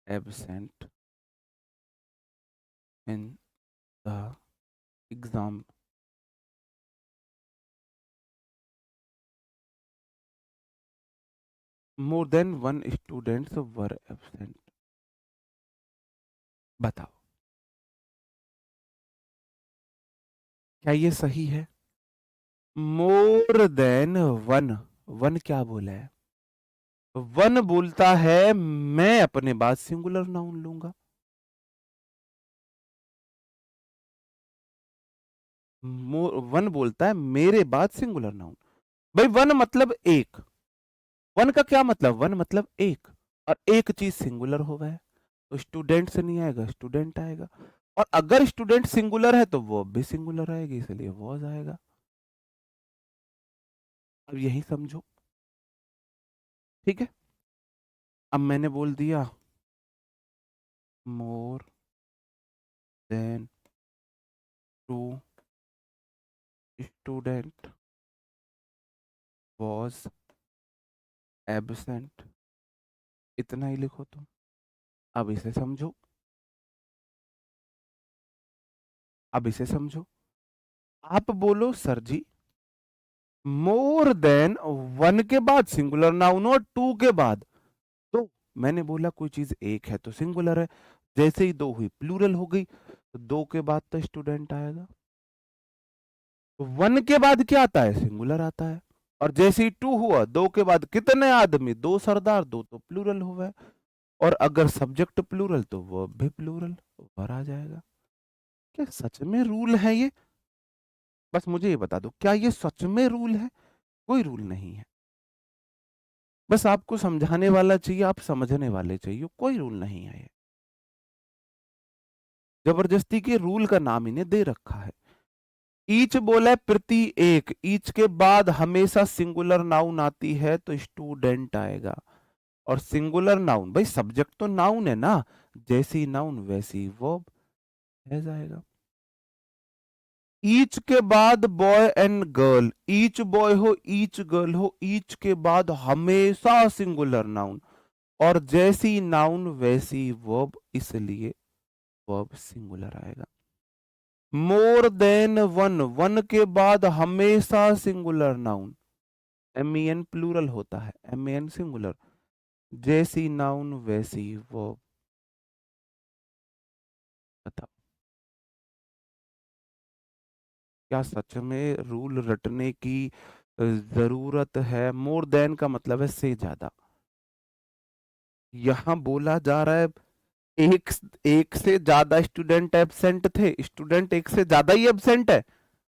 absent in the exam। More than one students were absent. बताओ, क्या ये सही है? मोर देन वन, वन क्या बोला है? वन बोलता है मैं अपने बाद सिंगुलर नाउन लूंगा। वन बोलता है मेरे बाद सिंगुलर नाउन। भाई वन मतलब एक, वन का क्या मतलब, वन मतलब एक, और एक चीज सिंगुलर हो गया है, तो स्टूडेंट से नहीं आएगा, स्टूडेंट आएगा। और अगर स्टूडेंट सिंगुलर है तो वो भी सिंगुलर आएगी, इसलिए वॉज आएगा। अब यही समझो, ठीक है। अब मैंने बोल दिया more than two student was absent, इतना ही लिखो तुम। अब इसे समझो, अब इसे समझो। आप बोलो सर जी मोर देन वन के बाद सिंगुलर नाउन और टू के बाद, तो मैंने बोला कोई चीज एक है तो सिंगुलर है, जैसे ही दो हुई प्लूरल हो गई, तो दो के बाद तो स्टूडेंट आएगा। तो वन के बाद क्या आता है, सिंगुलर आता है। और जैसे ही टू हुआ, दो के बाद कितने आदमी, दो सरदार, दो तो प्लूरल हुआ है। और अगर सब्जेक्ट प्लूरल तो वो भी प्लूरल ऊपर आ जाएगा। क्या सच में रूल है ये? बस मुझे ये बता दो, क्या ये सच में रूल है? कोई रूल नहीं है, बस आपको समझाने वाला चाहिए, आप समझने वाले चाहिए, कोई रूल नहीं है ये। जबरदस्ती के रूल का नाम इन्हें दे रखा है। ईच बोला है प्रति एक, ईच के बाद हमेशा सिंगुलर नाउन आती है तो स्टूडेंट आएगा। और सिंगुलर नाउन, भाई सब्जेक्ट तो नाउन है ना, जैसी नाउन वैसी वर्ब है जाएगा। ईच के बाद boy and girl, each boy हो ईच गर्ल हो, ईच के बाद हमेशा सिंगुलर नाउन, और जैसी नाउन वैसी वर्ब, इसलिए वर्ब सिंगुलर आएगा। मोर देन वन, वन के बाद हमेशा सिंगुलर नाउन, MEN प्लूरल होता है, MEN सिंगुलर। जैसी नाउन वैसी वो। बताओ, क्या सच में रूल रटने की जरूरत है? मोर देन का मतलब है से ज्यादा। यहां बोला जा रहा है एक एक से ज्यादा स्टूडेंट एब्सेंट थे, स्टूडेंट एक से ज्यादा ही एब्सेंट है,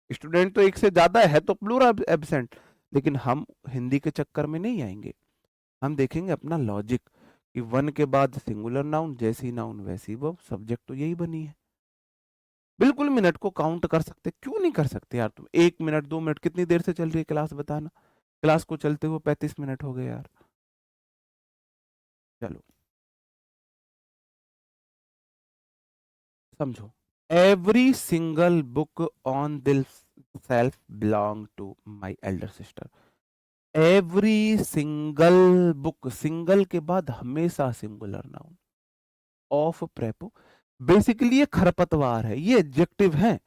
स्टूडेंट तो एक से ज्यादा है तो प्लूरल एब्सेंट। लेकिन हम हिंदी के चक्कर में नहीं आएंगे, हम देखेंगे अपना लॉजिक कि वन के बाद सिंगुलर नाउन, जैसी नाउन वैसी वर्ब, सब्जेक्ट तो यही बनी है। बिल्कुल मिनट को काउंट कर सकते, क्यों नहीं कर सकते यार? तुम 1 मिनट 2 मिनट कितनी देर से चल रही है क्लास, बताना। क्लास को चलते हुए 35 मिनट हो गए यार। चलो समझो। Every single book on the shelf belong to my elder sister. Every single book, single के बाद हमेशा singular noun of prepo. Basically ये खरपतवार है, ये एडजेक्टिव है।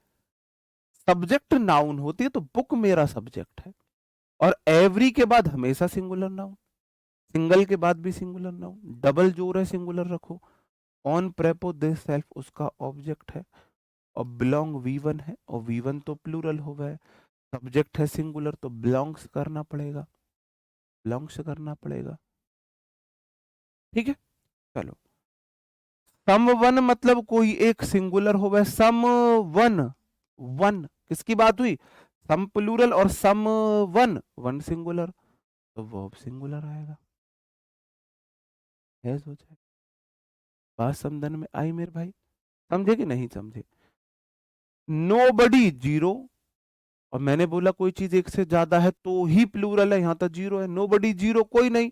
सब्जेक्ट नाउन होती है तो बुक मेरा सब्जेक्ट है। और एवरी के बाद हमेशा सिंगुलर नाउन, सिंगल के बाद भी सिंगुलर नाउन, डबल जोर है सिंगुलर रखो। ऑन प्रेपो दिस सेल्फ उसका ऑब्जेक्ट है। और बिलोंग वी1 है, और वी1 तो प्लूरल हो गए, सब्जेक्ट है सिंगुलर तो बिलोंग्स करना पड़ेगा, बिलोंग्स करना पड़ेगा। ठीक है, चलो। सम वन मतलब कोई एक सिंगुलर हो गया, सम वन, वन किसकी बात हुई? सम प्लूरल और सम वन, वन सिंगुलर, तो वर्ब सिंगुलर आएगा। है सोचा, बात समझन में आई मेरे भाई? समझे कि नहीं समझे? नो बडी जीरो, और मैंने बोला कोई चीज एक से ज्यादा है तो ही प्लूरल है, यहां तो जीरो है। नो बडी जीरो, कोई नहीं।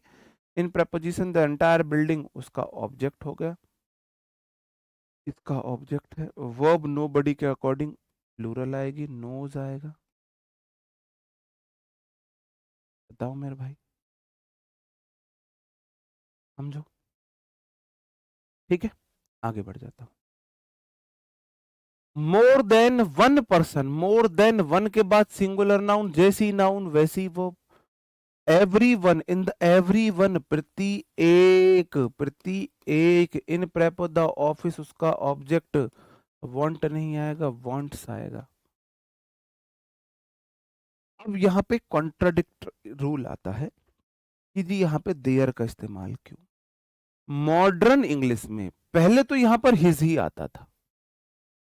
इन प्रपोजिशन द एंटायर बिल्डिंग उसका ऑब्जेक्ट हो गया, इसका ऑब्जेक्ट है। वर्ब नो बडी के अकॉर्डिंग प्लूरल आएगी, नोज आएगा। बताओ मेरे भाई, समझो? ठीक है, आगे बढ़ जाता हूं। मोर देन वन पर्सन, मोर देन वन के बाद सिंगुलर नाउन, जैसी नाउन वैसी वो। Every one, in the every one, प्रति एक, प्रति एक। इन प्रेपो द ऑफिस उसका ऑब्जेक्ट, वांट नहीं आएगा, वांट्स आएगा। अब यहाँ पे कॉन्ट्राडिक्ट रूल आता है कि जी यहाँ पे देयर का इस्तेमाल क्यों? मॉडर्न इंग्लिश में पहले तो यहां पर हिज ही आता था,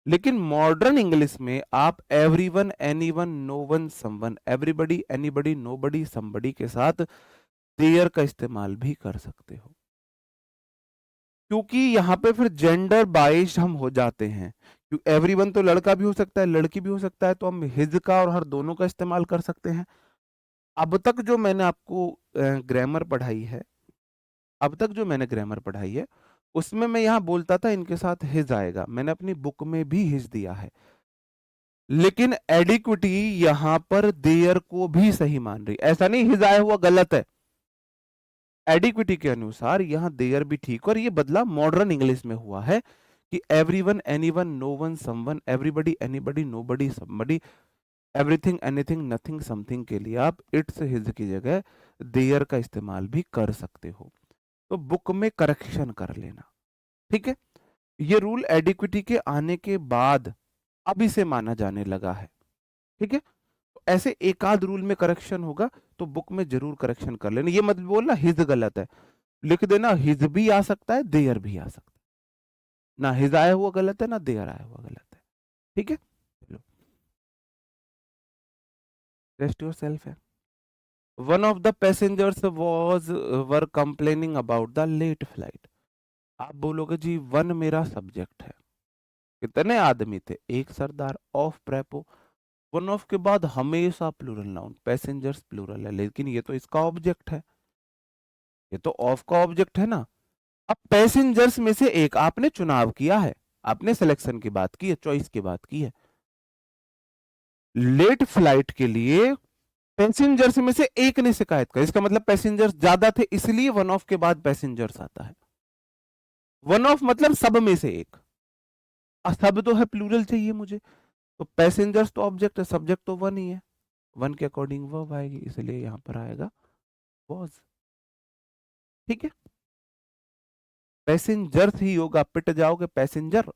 लेकिन मॉडर्न इंग्लिश में आप everyone, anyone, known, someone, everybody, anybody, nobody, somebody के साथ देयर का इस्तेमाल भी कर सकते हो, क्योंकि यहां पे फिर जेंडर बाइस्ड हम हो जाते हैं। क्योंकि एवरीवन तो लड़का भी हो सकता है लड़की भी हो सकता है, तो हम हिज का और हर दोनों का इस्तेमाल कर सकते हैं। अब तक जो मैंने आपको ग्रामर पढ़ाई है, अब तक जो मैंने ग्रामर पढ़ाई है, उसमें मैं यहां बोलता था इनके साथ हिज आएगा, मैंने अपनी बुक में भी हिज दिया है। लेकिन एडिक्विटी यहां पर देयर को भी सही मान रही, ऐसा नहीं हिज आया हुआ गलत है। एडिक्विटी के अनुसार यहां देयर भी ठीक, और ये बदला मॉडर्न इंग्लिश में हुआ है कि everyone, anyone, known, someone, everybody, anybody, nobody, somebody, everything, anything, nothing, something के लिए आप इट्स हिज की जगह देयर का इस्तेमाल भी कर सकते हो। तो बुक में करेक्शन कर लेना, ठीक है? ये रूल एडिक्विटी के आने के बाद अब इसे माना जाने लगा है, ठीक है? तो ऐसे एकाध रूल में करेक्शन होगा तो बुक में जरूर करेक्शन कर लेना। ये मत बोलना हिज गलत है, लिख देना हिज भी आ सकता है, देयर भी आ सकता है। ना हिज आया हुआ गलत है, ना देयर आया हुआ गलत है, ठीक है? चलो, रेस्ट योर सेल्फ है। One of the passengers was were complaining about the late flight. आप बोलोगे जी वन मेरा सब्जेक्ट है, कितने आदमी थे? एक सरदार, ऑफ प्रेपो, वन ऑफ के बाद हमेशा प्लूरल नाउन, पैसेंजर्स प्लूरल है, लेकिन ये तो इसका ऑब्जेक्ट है, ये तो ऑफ का ऑब्जेक्ट है ना। अब पैसेंजर्स में से एक, आपने चुनाव किया है, आपने सिलेक्शन की बात की है, चॉइस की बात की है। लेट फ्लाइट के लिए पैसेंजर्स में से एक ने शिकायत कर, इसका मतलब पैसेंजर्स ज्यादा थे, इसलिए वन ऑफ के बाद पैसेंजर्स आता है। वन ऑफ मतलब सब में से एक, सब तो है, प्लूरल चाहिए मुझे, तो पैसेंजर्स तो ऑब्जेक्ट है, सब्जेक्ट तो वन ही है, वन के अकॉर्डिंग वर्ब आएगी, इसलिए यहाँ पर आएगा वॉज। ठीक है, पैसेंजर्स ही होगा, पिट जाओगे passenger.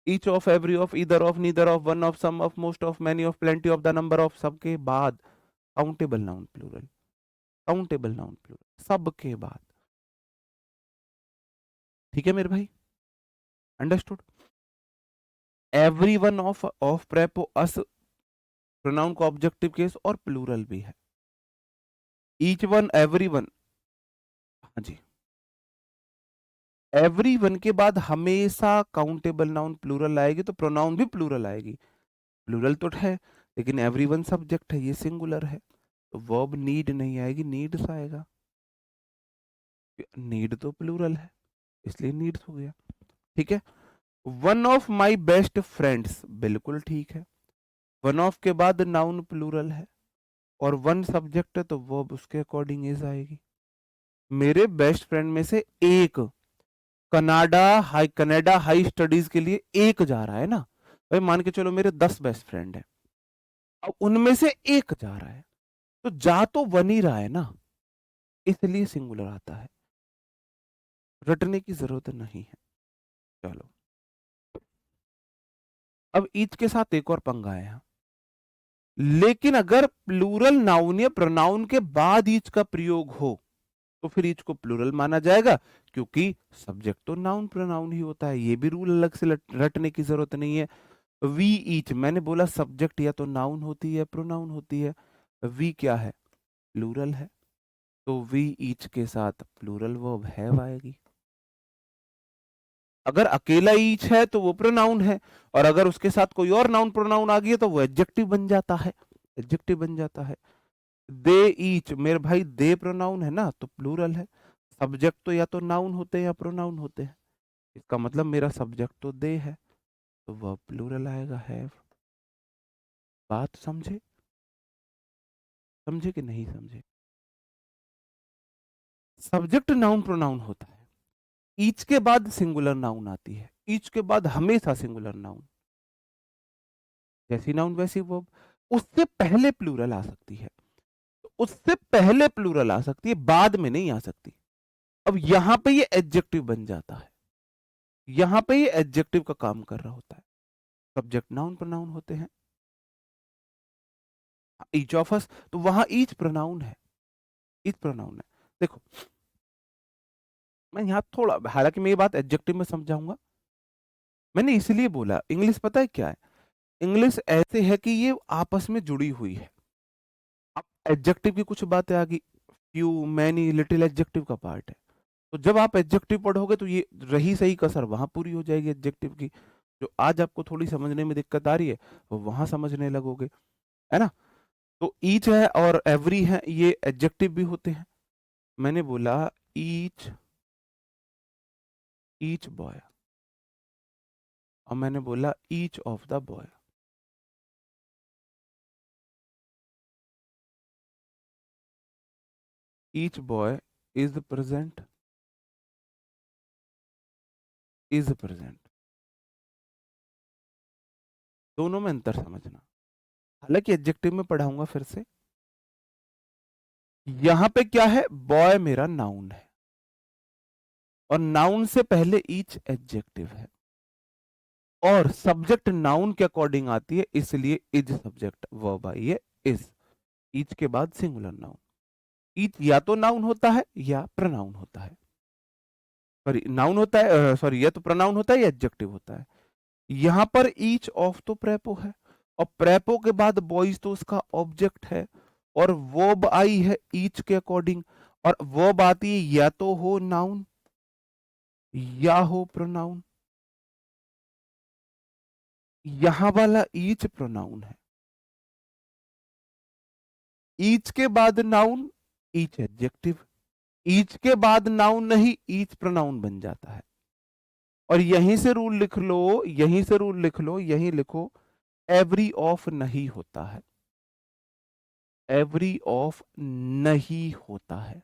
Each of, every of, either of, neither of, one of, some of, most of, many of, plenty of, the number of, सबके बाद countable noun plural, countable noun plural, सबके बाद। ठीक है मेरे भाई, understood. Every one of prepo us pronoun का objective case और प्लूरल भी है। ईच वन, एवरी वन, हाँ जी, एवरी वन के बाद हमेशा काउंटेबल नाउन प्लूरल आएगी, तो प्रोनाउन भी प्लूरल आएगी। प्लूरल तो है लेकिन एवरी वन सब्जेक्ट है, ये सिंगुलर है, तो वर्ब नीड नहीं आएगी, नीड्स आएगा। नीड तो प्लूरल है, इसलिए नीड्स हो गया। ठीक है, one of my best friends, बिल्कुल ठीक है। वन ऑफ के बाद नाउन प्लूरल है और वन सब्जेक्ट है, तो वर्ब उसके अकॉर्डिंग इज आएगी। मेरे बेस्ट फ्रेंड में से एक कनाडा हाई स्टडीज के लिए एक जा रहा है ना भाई, मान के चलो मेरे 10 बेस्ट फ्रेंड है, अब उनमें से एक जा रहा है, तो जा तो वन ही रहा है ना, इसलिए सिंगुलर आता है, रटने की जरूरत नहीं है। चलो, अब ईच के साथ एक और पंगा है यहाँ। लेकिन अगर प्लूरल नाउन या प्रोनाउन के बाद ईच का प्रयोग हो तो फिर ईच को प्लूरल माना जाएगा, क्योंकि सब्जेक्ट तो नाउन प्रोनाउन ही होता है, ये भी रूल अलग से रटने की जरूरत नहीं है। वी ईच, मैंने बोला सब्जेक्ट या तो नाउन होती है प्रोनाउन होती है, वी क्या है, प्लूरल है, तो वी ईच के साथ प्लूरल वर्ब हैव आएगी। अगर अकेला ईच है तो वो प्रोनाउन है, और अगर उसके साथ कोई और नाउन प्रोनाउन आ गया तो वो एडजेक्टिव बन जाता है, एडजेक्टिव बन जाता है। दे ईच, मेरे भाई दे प्रोनाउन है ना, तो प्लूरल है। सब्जेक्ट तो या तो नाउन होते हैं या प्रोनाउन होते हैं, इसका मतलब मेरा सब्जेक्ट तो दे है, तो वह प्लूरल आएगा हैव। बात समझे, समझे कि नहीं समझे? सब्जेक्ट नाउन प्रोनाउन होता है, ईच के बाद सिंगुलर नाउन आती है, ईच के बाद हमेशा सिंगुलर नाउन, जैसी नाउन वैसी वर्ब। उससे पहले प्लूरल आ सकती है, तो उससे पहले प्लूरल आ सकती है, बाद में नहीं आ सकती। अब यहां पे ये एडजेक्टिव बन जाता है, यहां पे ये एडजेक्टिव का काम कर रहा होता है। सब्जेक्ट नाउन प्रोनाउन होते हैं, ईच ऑफ अस, तो वहां ईच प्रोनाउन है, ईच प्रोनाउन है। देखो, मैं यहाँ थोड़ा, हालांकि मैं ये बात एडजेक्टिव में समझाऊंगा, मैंने इसलिए बोला इंग्लिश पता है क्या है, इंग्लिश ऐसे है कि ये आपस में जुड़ी हुई है। अब एडजेक्टिव की कुछ बातें आ गई, फ्यू, मैनी, लिटिल एडजेक्टिव का पार्ट है, तो जब आप एडजेक्टिव पढ़ोगे तो ये रही सही कसर वहां पूरी हो जाएगी एडजेक्टिव की, जो आज आपको थोड़ी समझने में दिक्कत आ रही है वो वहां समझने लगोगे, है ना। तो ईच है और एवरी है, ये एडजेक्टिव भी होते हैं। मैंने बोला ईच, ईच बॉय, और मैंने बोला each of the boy. Each boy is present, is present, दोनों में अंतर समझना, हालांकि एडजेक्टिव में पढ़ाऊंगा फिर से। यहां पे क्या है, बॉय मेरा नाउन है और नाउन से पहले ईच एडजेक्टिव है, और सब्जेक्ट नाउन के अकॉर्डिंग आती है, इसलिए इज सब्जेक्ट, वर्ब आई है इज। ईच के बाद सिंगुलर नाउन, ईच या तो नाउन होता है या प्रोनाउन होता है, सॉरी नाउन होता है, सॉरी या तो प्रोनाउन होता है या एडजेक्टिव होता है। यहां पर ईच ऑफ तो प्रेपो है, और प्रेपो के बाद बॉयज तो उसका ऑब्जेक्ट है, और वर्ब आई है ईच के अकॉर्डिंग, और वर्ब आती है या तो हो नाउन या हो प्रोनाउन। यहां वाला ईच प्रोनाउन है, ईच के बाद नाउन, ईच एडजेक्टिव, ईच के बाद नाउन नहीं, ईच प्रोनाउन बन जाता है। और यहीं से रूल लिख लो, यहीं से रूल लिख लो, यहीं लिखो, एवरी ऑफ नहीं होता है, एवरी ऑफ नहीं होता है।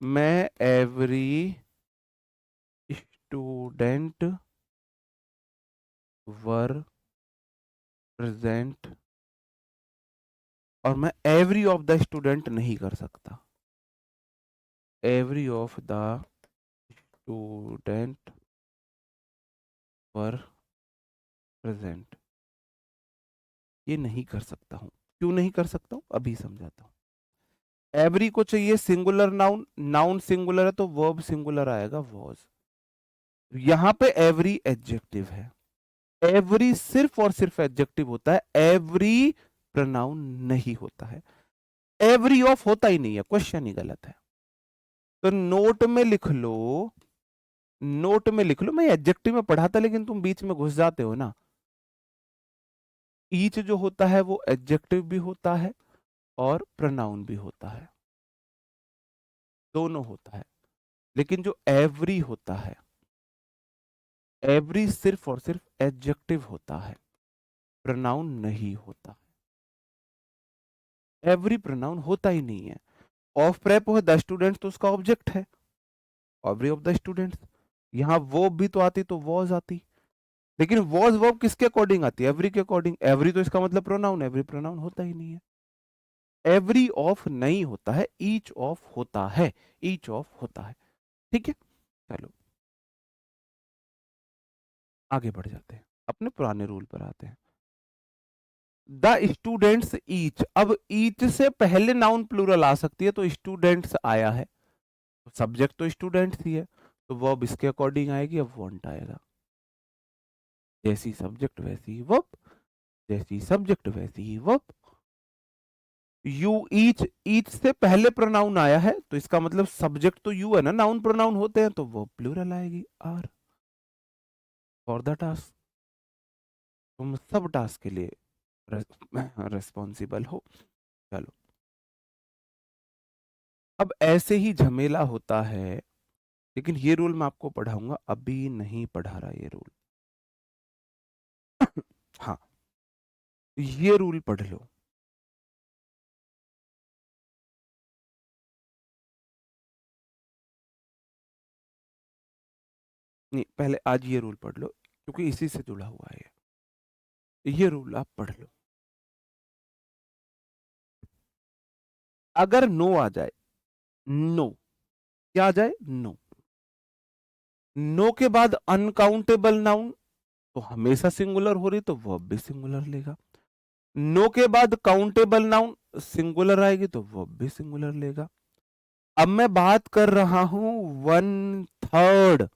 मैं एवरी स्टूडेंट वर प्रेजेंट और मैं एवरी ऑफ द स्टूडेंट नहीं कर सकता। Every of the student were present, ये नहीं कर सकता हूं। क्यों नहीं कर सकता हूं, अभी समझाता हूं। एवरी को चाहिए सिंगुलर नाउन, नाउन सिंगुलर है तो वर्ब सिंगुलर आएगा वॉज। यहां पे एवरी एडजेक्टिव है। एवरी सिर्फ और सिर्फ एडजेक्टिव होता है, एवरी प्रोनाउन नहीं होता है। एवरी ऑफ होता ही नहीं है, क्वेश्चन ही गलत है। तो नोट में लिख लो, नोट में लिख लो। मैं एडजेक्टिव में पढ़ाता लेकिन तुम बीच में घुस जाते हो ना। ईच जो होता है वो एडजेक्टिव भी होता है और प्रोनाउन भी होता है, दोनों होता है। लेकिन जो एवरी होता है, एवरी सिर्फ और सिर्फ एडजेक्टिव होता है, प्रोनाउन नहीं होता। एवरी प्रोनाउन होता ही नहीं है। ऑफ प्रेप है द स्टूडेंट तो उसका ऑब्जेक्ट है, एवरी ऑफ द स्टूडेंट्स। यहां वो भी तो आती तो वॉज आती, लेकिन वॉज वर्ब किसके अकॉर्डिंग आती है, एवरी के अकॉर्डिंग। एवरी तो इसका मतलब प्रोनाउन, एवरी प्रोनाउन होता ही नहीं है। एवरी ऑफ नहीं होता है, ईच ऑफ होता है, ईच ऑफ होता है। ठीक है, चलो आगे बढ़ जाते हैं, अपने पुराने रूल पर आते हैं। द स्टूडेंट्स ईच, अब ईच से पहले नाउन प्लूरल आ सकती है, तो स्टूडेंट्स आया है, सब्जेक्ट तो स्टूडेंट्स ही है, तो वर्ब इसके अकॉर्डिंग आएगी, अब वांट आएगा। जैसी सब्जेक्ट वैसी ही वर्ब, जैसी सब्जेक्ट वैसी ही वर्ब। यू ईच, ईच से पहले प्रोनाउन आया है तो इसका मतलब सब्जेक्ट तो यू है ना, नाउन प्रोनाउन होते हैं तो वो प्लूरल आएगी आर। फॉर द टास्क, तुम सब टास्क के लिए रेस्पॉन्सिबल हो। चलो, अब ऐसे ही झमेला होता है, लेकिन ये रूल मैं आपको पढ़ाऊंगा, अभी नहीं पढ़ा रहा ये रूल। हाँ, ये रूल पढ़ लो। नहीं, पहले आज ये रूल पढ़ लो, क्योंकि इसी से जुड़ा हुआ है ये रूल आप पढ़ लो। अगर नो आ जाए, नो क्या आ जाए, नो, नो के बाद अनकाउंटेबल नाउन, तो हमेशा सिंगुलर हो रही तो वर्ब भी सिंगुलर लेगा। नो के बाद काउंटेबल नाउन सिंगुलर आएगी तो वर्ब भी सिंगुलर लेगा। अब मैं बात कर रहा हूं वन थर्ड,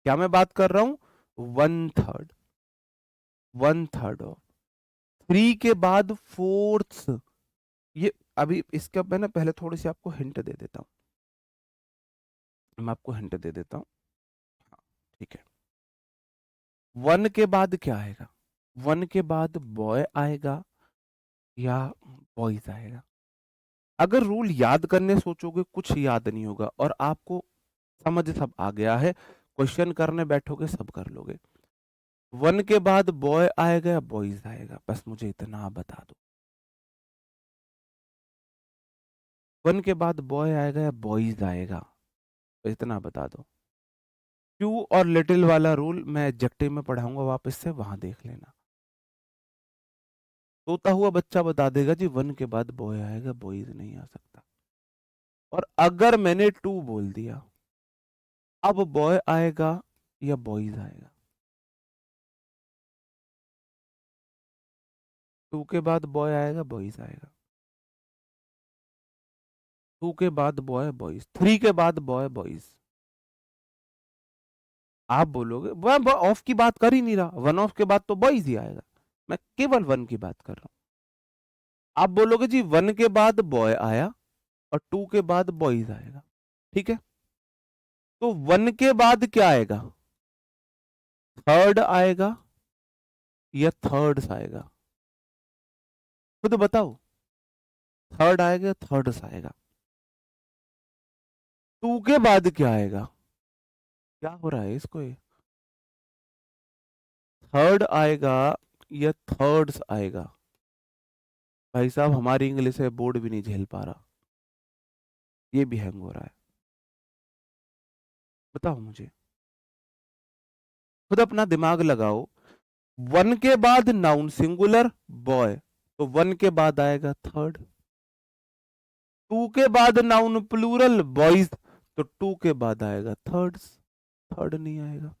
क्या मैं बात कर रहा हूं, one third, one third of. Three के बाद फोर्थ, ये अभी इसके मैं ना पहले थोड़ी सी आपको हिंट दे देता हूं, मैं आपको हिंट दे देता हूं। हाँ, ठीक है। वन के बाद क्या आएगा, वन के बाद बॉय आएगा या बॉयज आएगा। अगर रूल याद करने सोचोगे कुछ याद नहीं होगा, और आपको समझ सब आ गया है, क्वेश्चन करने बैठोगे सब कर लोगे। वन के बाद बॉय आएगा या बॉयज आएगा, बस मुझे इतना बता दो। वन के बाद बॉय आएगा या बॉयज आएगा, तो इतना बता दो। क्यू और लिटिल वाला रूल मैं एडजेक्टिव में पढ़ाऊंगा वापस से, वहां देख लेना। सोता हुआ बच्चा बता देगा जी वन के बाद बॉय आएगा, बॉयज नहीं आ सकता। और अगर मैंने टू बोल दिया, अब बॉय आएगा या बॉयज आएगा, टू के बाद बॉय आएगा बॉयज आएगा, टू के बाद बॉय बॉयज, थ्री के बाद बॉय बॉयज। आप बोलोगे मैं ऑफ की बात कर ही नहीं रहा, वन ऑफ के बाद तो बॉयज ही आएगा, मैं केवल वन की बात कर रहा हूं। आप बोलोगे जी वन के बाद बॉय आया और टू के बाद बॉयज आएगा, ठीक है। तो वन के बाद क्या आएगा, थर्ड आएगा या थर्ड्स आएगा, खुद बताओ। थर्ड आएगा या थर्ड्स आएगा। टू के बाद क्या आएगा, क्या हो रहा है इसको, ये थर्ड आएगा या थर्ड्स आएगा। भाई साहब हमारी इंग्लिश है, बोर्ड भी नहीं झेल पा रहा, ये भी हैंग हो रहा है। बताओ मुझे, खुद अपना दिमाग लगाओ। वन के बाद नाउन सिंगुलर बॉय, तो वन के बाद आएगा थर्ड, टू के बाद नाउन प्लूरल बॉयज, तो टू के बाद आएगा थर्ड्स, थर्ड नहीं आएगा।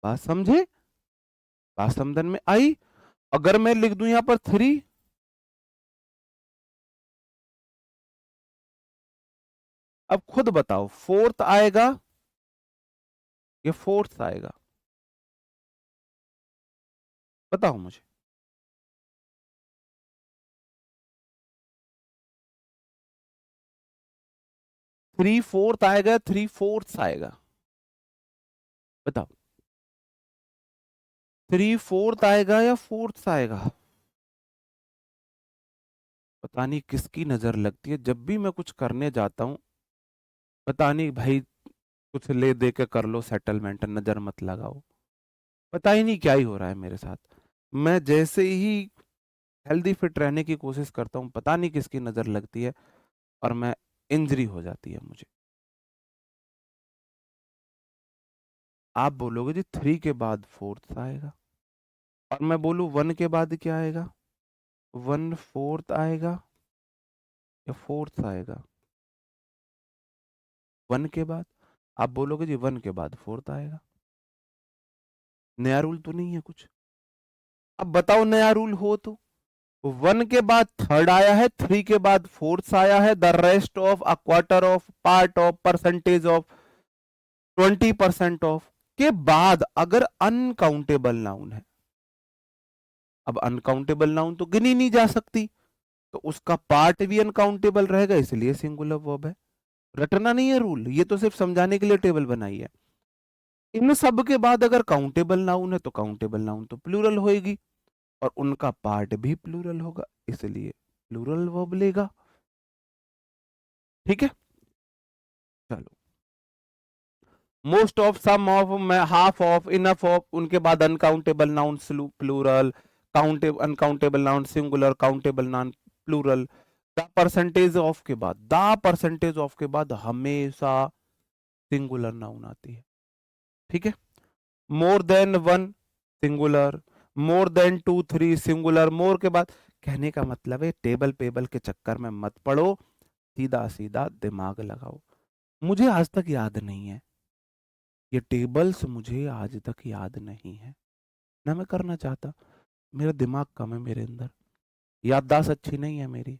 बात समझे? बात समझन में आई? अगर मैं लिख दूं यहां पर थ्री, अब खुद बताओ फोर्थ आएगा या फोर्थ आएगा? बताओ मुझे। थ्री फोर्थ आएगा, थ्री फोर्थ आएगा? बताओ, थ्री फोर्थ आएगा या फोर्थ आएगा? पता नहीं किसकी नजर लगती है, जब भी मैं कुछ करने जाता हूं, पता नहीं भाई, कुछ ले दे के कर लो सेटलमेंट, नजर मत लगाओ। पता ही नहीं क्या ही हो रहा है मेरे साथ। मैं जैसे ही हेल्दी फिट रहने की कोशिश करता हूँ, पता नहीं किसकी नजर लगती है और मैं इंजरी हो जाती है मुझे। आप बोलोगे जी थ्री के बाद फोर्थ आएगा, और मैं बोलूं वन के बाद क्या आएगा? वन फोर्थ आएगा या फोर्थ आएगा? वन के बाद। आप बोलोगे जी वन के बाद फोर्थ आएगा। नया रूल तो नहीं है कुछ? अब बताओ नया रूल हो तो। वन के बाद थर्ड आया है, थ्री के बाद फोर्थ आया है, the rest of, a quarter of, part of, percentage of, 20% of के बाद अगर अनकाउंटेबल नाउन है, अब अनकाउंटेबल नाउन तो गिनी नहीं जा सकती, तो उसका पार्ट भी अनकाउंटेबल रहेगा, इसलिए सिंगुलर वर्ब है। रटना नहीं है रूल, ये तो सिर्फ समझाने के लिए टेबल बनाई है। इन सब के बाद अगर काउंटेबल नाउन है तो काउंटेबल नाउन तो प्लूरल होएगी, और उनका पार्ट भी प्लूरल होगा, इसलिए प्लूरल वर्ब लेगा। ठीक है, चलो। Most of, some of, half of, enough of, उनके बाद uncountable noun plural, countable uncountable noun singular, countable noun plural. The percentage of के बाद, द परसेंटेज ऑफ के बाद हमेशा सिंगुलर नाउन आती है। ठीक है। More than one singular, more than two three singular, more के बाद। कहने का मतलब है टेबल पेबल के चक्कर में मत पड़ो, सीधा सीधा दिमाग लगाओ। मुझे आज तक याद नहीं है, ये टेबल्स मुझे आज तक याद नहीं है, ना मैं करना चाहता। मेरा दिमाग कम है मेरे अंदर, याददाश्त अच्छी नहीं है मेरी।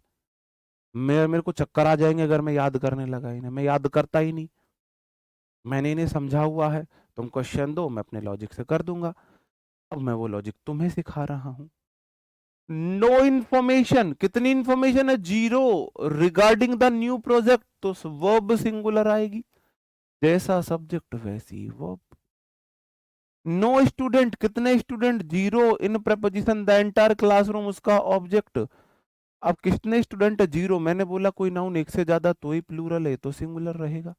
मेरे को चक्कर आ जाएंगे अगर मैं याद करने लगा ही ना, मैं याद करता ही नहीं। मैंने इन्हें समझा हुआ है, तुम क्वेश्चन दो मैं अपने लॉजिक से कर दूंगा। अब मैं वो लॉजिक तुम्हें सिखा रहा हूं। नो इंफॉर्मेशन, कितनी इंफॉर्मेशन है? Zero. Regarding the new project, तो वर्ब सिंगुलर आएगी, जैसा सब्जेक्ट वैसी वर्ब। नो स्टूडेंट, कितने student? Zero. In preposition the entire classroom, उसका ऑब्जेक्ट। अब कितने स्टूडेंट है? जीरो। मैंने बोला कोई नाउन एक से ज्यादा तो ही प्लूरल है, तो सिंगुलर रहेगा।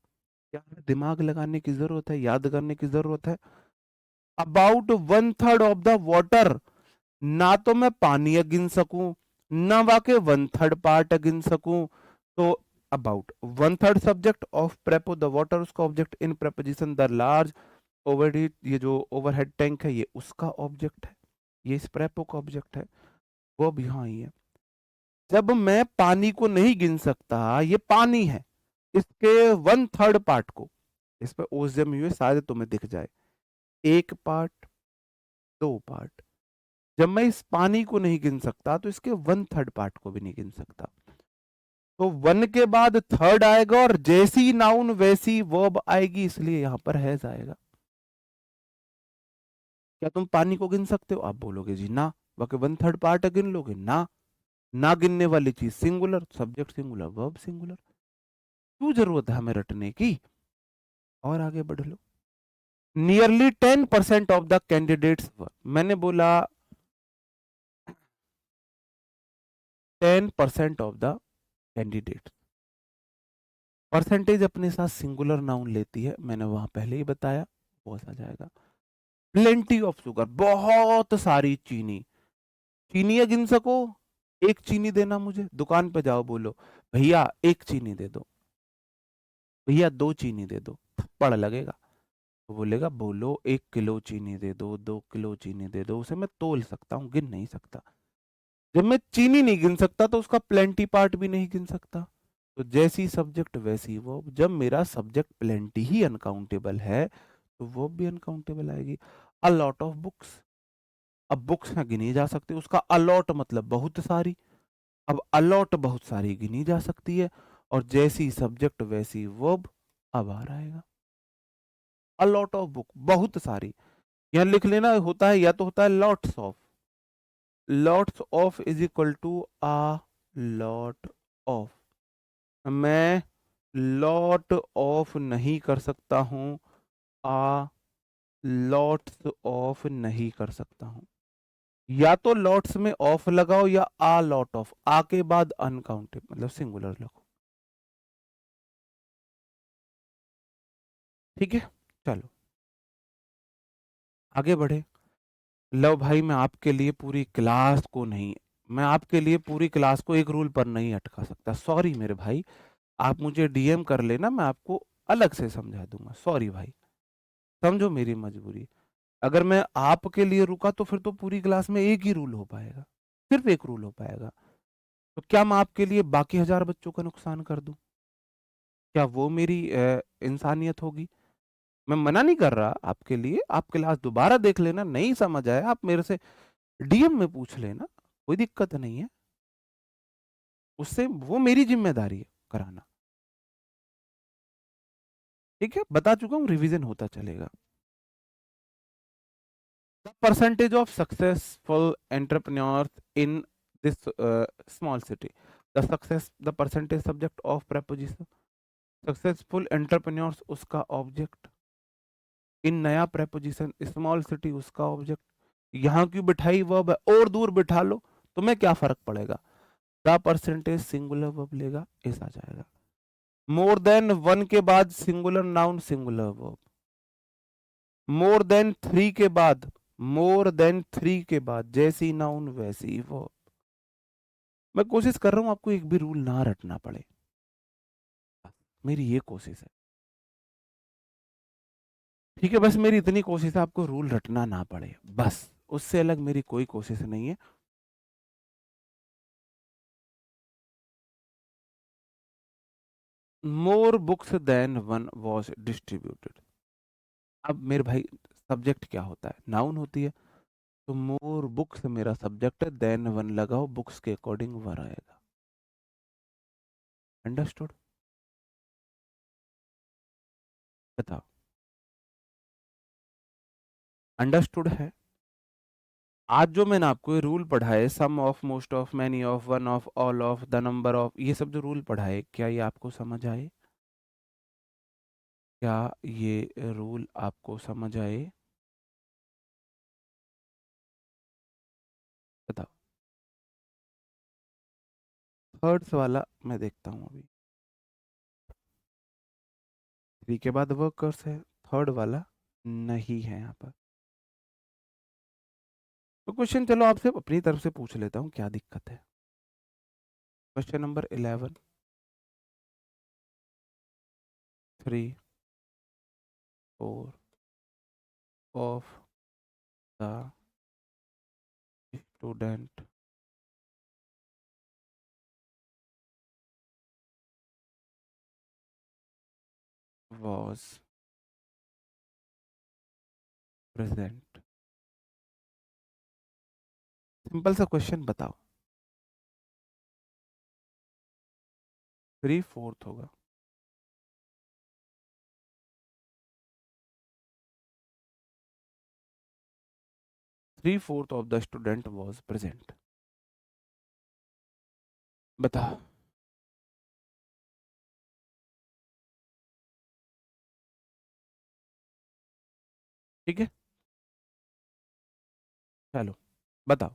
क्या है? दिमाग लगाने की जरूरत है, याद करने की जरूरत है। About one third of the water, ना तो मैं पानी गिन सकूं, ना वाके वन थर्ड पार्ट गिन सकूं, तो about one third subject of prepo the water, उसका object. In preposition the large overheat, ये जो ओवरहेड टैंक है ये उसका ऑब्जेक्ट है, ये इस प्रेपो का ऑब्जेक्ट है। वो अब यहाँ ही है। जब मैं पानी को नहीं गिन सकता, ये पानी है, इसके वन थर्ड पार्ट को, इस पे ओस जमी हुई शायद तुम्हें दिख जाए, एक पार्ट, दो पार्ट। जब मैं इस पानी को नहीं गिन सकता तो इसके वन थर्ड पार्ट को भी नहीं गिन सकता। तो वन के बाद थर्ड आएगा, और जैसी नाउन वैसी वर्ब आएगी, इसलिए यहां पर हैज आएगा। क्या तुम पानी को गिन सकते हो? आप बोलोगे जी ना। बाकी वन थर्ड पार्ट गिन लोगे ना? ना गिनने वाली चीज singular, subject singular, verb singular. क्यों जरूरत है हमें रटने की? और आगे बढ़ लो। नियरली 10% ऑफ द कैंडिडेट्स, मैंने बोला 10% ऑफ द कैंडिडेट। परसेंटेज अपने साथ सिंगुलर नाउन लेती है, मैंने वहां पहले ही बताया, बहुत आ जाएगा। प्लेंटी ऑफ शुगर, बहुत सारी चीनी। चीनी गिन सको? एक चीनी देना मुझे, दुकान पे जाओ बोलो भैया एक चीनी दे दो, भैया दो चीनी दे दो, थप्पड़ लगेगा। तो बोलेगा बोलो 1 किलो चीनी दे दो, 2 किलो चीनी दे दो, उसे मैं तोल सकता हूँ, गिन नहीं सकता। जब मैं चीनी नहीं गिन सकता तो उसका प्लेंटी पार्ट भी नहीं गिन सकता। तो जैसी सब्जेक्ट वैसी वर्ब। जब मेरा सब्जेक्ट प्लेंटी ही अनकाउंटेबल है तो वर्ब भी अनकाउंटेबल आएगी। अ लॉट ऑफ बुक्स, अब बुक्स हैं गिनी जा सकती है, उसका अलॉट मतलब बहुत सारी। अब अलॉट बहुत सारी गिनी जा सकती है, और जैसी सब्जेक्ट वैसी वर्ब अब आ रहेगा। अलॉट ऑफ बुक, बहुत सारी, यहां लिख लेना होता है, या तो होता है lots of. Lots of is equal to a lot of. मैं लॉट ऑफ नहीं कर सकता हूं, आ लॉट्स ऑफ नहीं कर सकता हूं। या तो लॉट्स में ऑफ लगाओ या आ लॉट ऑफ, आ के बाद अनकाउंटेड मतलब सिंगुलर लिखो। ठीक है, चलो आगे बढ़े। लो भाई, मैं आपके लिए पूरी क्लास को नहीं, मैं आपके लिए पूरी क्लास को एक रूल पर नहीं अटका सकता। सॉरी मेरे भाई, आप मुझे डीएम कर लेना, मैं आपको अलग से समझा दूंगा। सॉरी भाई, समझो मेरी मजबूरी। अगर मैं आपके लिए रुका तो फिर तो पूरी क्लास में एक ही रूल हो पाएगा, सिर्फ एक रूल हो पाएगा। तो क्या मैं आपके लिए बाकी 1000 बच्चों का नुकसान कर दूं? क्या वो मेरी इंसानियत होगी? मैं मना नहीं कर रहा आपके लिए, आप क्लास दोबारा देख लेना, नहीं समझ आया आप मेरे से डीएम में पूछ लेना, कोई दिक्कत नहीं है। उससे वो मेरी जिम्मेदारी है कराना। ठीक है, बता चुका हूं, रिवीजन होता चलेगा। The percentage of successful entrepreneurs in this small city. The percentage subject of preposition. Successful entrepreneurs उसका ऑब्जेक्ट, इन नया preposition स्मॉल सिटी उसका ऑब्जेक्ट। यहाँ क्यों बिठाई वर्ब है, और दूर बिठा लो, तुम्हें क्या फर्क पड़ेगा? द परसेंटेज सिंगुलर वर्ब लेगा, ऐसा जाएगा। मोर देन वन के बाद singular noun singular verb. More than three के बाद, मोर देन थ्री के बाद जैसी नाउन वैसी वर्ब। मैं कोशिश कर रहा हूं आपको एक भी रूल ना रटना पड़े, मेरी ये कोशिश है। ठीक है, बस मेरी इतनी कोशिश है, आपको रूल रटना ना पड़े, बस उससे अलग मेरी कोई कोशिश नहीं है। More books than one was distributed. अब मेरे भाई, सब्जेक्ट क्या होता है? नाउन होती है। तो मोर बुक्स मेरा सब्जेक्ट है, देन वन लगाओ, बुक्स के अकॉर्डिंग वर आएगा। अंडरस्टूड? बताओ, अंडरस्टूड है? आज जो मैंने आपको ये रूल पढ़ाए, some of, most of, many of, one of, all of, the number of, ये सब जो रूल पढ़ाए, क्या ये आपको समझ आए? क्या ये रूल आपको समझ आए? बताओ। थर्ड्स वाला मैं देखता हूँ अभी। थ्री के बाद वर्कर्स है, थर्ड वाला नहीं है यहाँ पर। तो क्वेश्चन चलो आपसे अपनी तरफ से पूछ लेता हूँ, क्या दिक्कत है? Question number 11। Three four of the student was present। Simple सा क्वेश्चन बताओ। 3/4 होगा। 3/4 of the student was present. बताओ। ठीक है, चलो बताओ।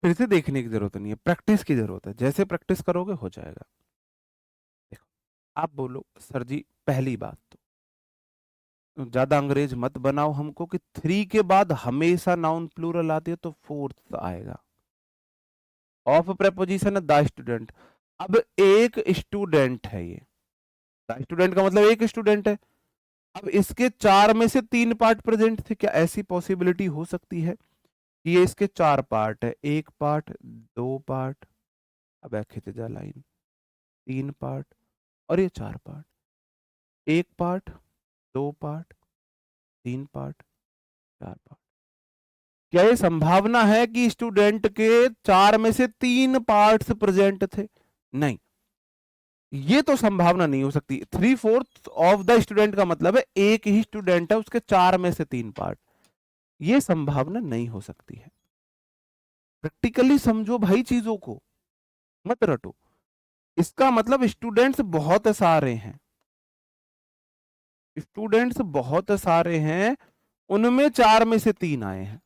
फिर से देखने की जरूरत नहीं है, प्रैक्टिस की जरूरत है, जैसे प्रैक्टिस करोगे हो जाएगा। देखो, आप बोलो सर जी, पहली बात तो ज्यादा अंग्रेज मत बनाओ हमको कि थ्री के बाद हमेशा नाउन प्लूरल आती है तो फोर्थ आएगा। ऑफ प्रेपोजिशन है द स्टूडेंट। अब एक स्टूडेंट है ये, द स्टूडेंट का मतलब एक स्टूडेंट है। अब इसके चार में से तीन पार्ट प्रेजेंट थे, क्या ऐसी पॉसिबिलिटी हो सकती है ये इसके 4 पार्ट है, 1 पार्ट, 2 पार्ट, अब खिंच जा लाइन, 3 पार्ट और ये 4 part, 1 part, 2 part, 3 part, 4 part. क्या ये संभावना है कि स्टूडेंट के 4 में से 3 पार्ट्स प्रेजेंट थे? नहीं, ये तो संभावना नहीं हो सकती। 3/4 ऑफ द स्टूडेंट का मतलब है एक ही स्टूडेंट है, उसके 4 में से 3 पार्ट, ये संभावना नहीं हो सकती है। प्रैक्टिकली समझो भाई चीजों को, मत रटो। इसका मतलब स्टूडेंट्स बहुत सारे हैं, स्टूडेंट्स बहुत सारे हैं, उनमें 4 में से 3 आए हैं।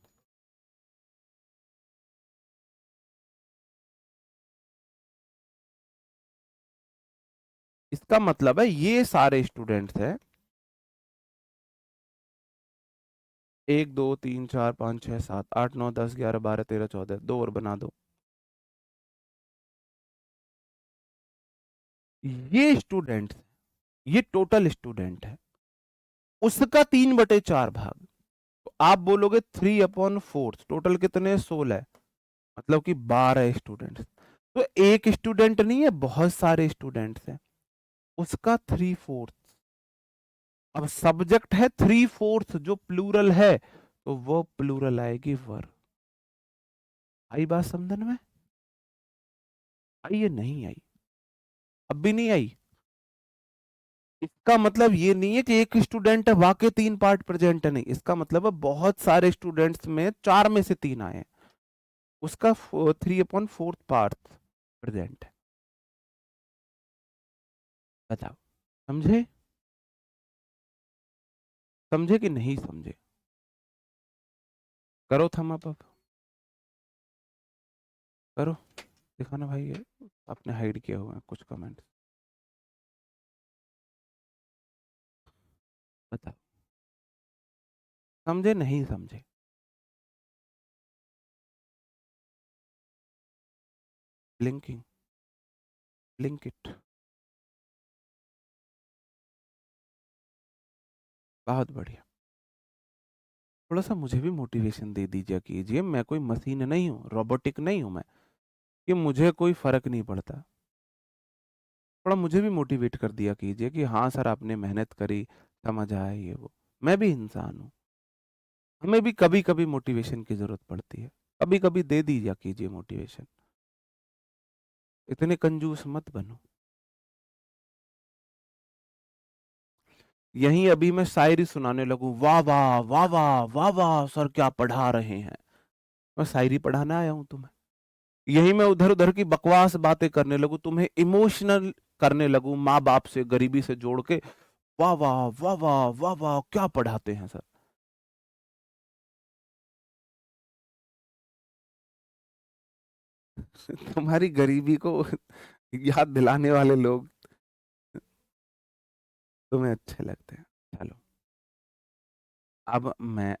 इसका मतलब है ये सारे स्टूडेंट्स हैं, 1 2 3 4 5 6 7 8 9 10 11 12 13 14, 2 और बना दो। ये स्टूडेंट, ये टोटल स्टूडेंट है, उसका 3/4 भाग। तो आप बोलोगे 3/4, टोटल कितने? 16, मतलब कि 12 स्टूडेंट्स। तो एक स्टूडेंट नहीं है, बहुत सारे स्टूडेंट्स हैं, उसका 3/4। अब सब्जेक्ट है 3/4 जो प्लूरल है, तो वो प्लूरल आएगी वर। आई बात समझन में? आई ये नहीं आई? अब भी नहीं आई? इसका मतलब ये नहीं है कि एक स्टूडेंट है वाकई 3 पार्ट प्रेजेंट है, नहीं, इसका मतलब है बहुत सारे स्टूडेंट्स में 4 में से 3 आए हैं, उसका 3/4 पार्ट प्रेजेंट है। बताओ, समझे? समझे कि नहीं समझे? करो थम अप, करो, दिखाना भाई, ये आपने हाइड किया हुआ है कुछ कमेंट। बताओ, समझे नहीं समझे? Blinking, blink it. बहुत बढ़िया। थोड़ा सा मुझे भी मोटिवेशन दे दीजिए कीजिए, मैं कोई मशीन नहीं हूँ, रोबोटिक नहीं हूँ मैं, कि मुझे कोई फर्क नहीं पड़ता। थोड़ा मुझे भी मोटिवेट कर दिया कीजिए कि हाँ सर आपने मेहनत करी, समझ आया ये वो। मैं भी इंसान हूँ, हमें भी कभी कभी मोटिवेशन की जरूरत पड़ती है, कभी कभी दे दीजिए कीजिए मोटिवेशन, इतने कंजूस मत बनो। यहीं अभी मैं शायरी सुनाने लगूं, वाह वाह वाह वाह वाह वाह सर क्या पढ़ा रहे हैं, मैं शायरी पढ़ाना आया हूं तुम्हें? यही मैं उधर उधर की बकवास बातें करने लगूं, तुम्हें इमोशनल करने लगूं, माँ बाप से गरीबी से जोड़ के, वाह वाह वाह वाह वाह वाह क्या पढ़ाते हैं सर। तुम्हारी गरीबी को याद दिलाने वाले लोग तुम्हें अच्छे लगते हैं। चलो, अब मैं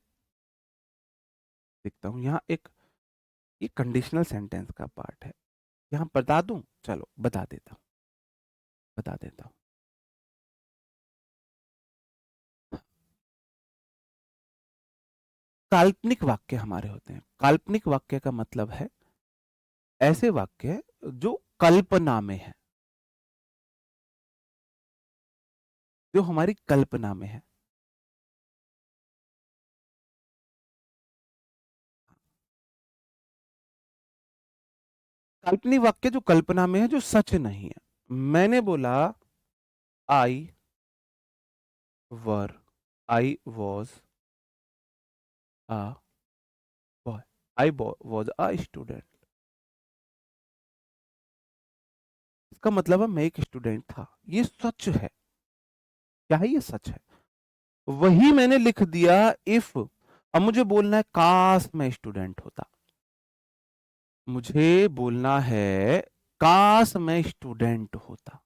देखता हूँ यहाँ एक, ये कंडीशनल सेंटेंस का पार्ट है, यहाँ बता दूं? चलो बता देता हूँ, बता देता हूँ। काल्पनिक वाक्य हमारे होते हैं, काल्पनिक वाक्य का मतलब है ऐसे वाक्य जो कल्पना में है, जो हमारी कल्पना में है। काल्पनिक वाक्य जो कल्पना में है, जो सच नहीं है। मैंने बोला I were, I was a boy, I was a student, इसका मतलब है मैं एक स्टूडेंट था, ये सच है। क्या है? ये सच है। वही मैंने लिख दिया इफ। अब मुझे बोलना है काश मैं स्टूडेंट होता, मुझे बोलना है काश मैं स्टूडेंट होता।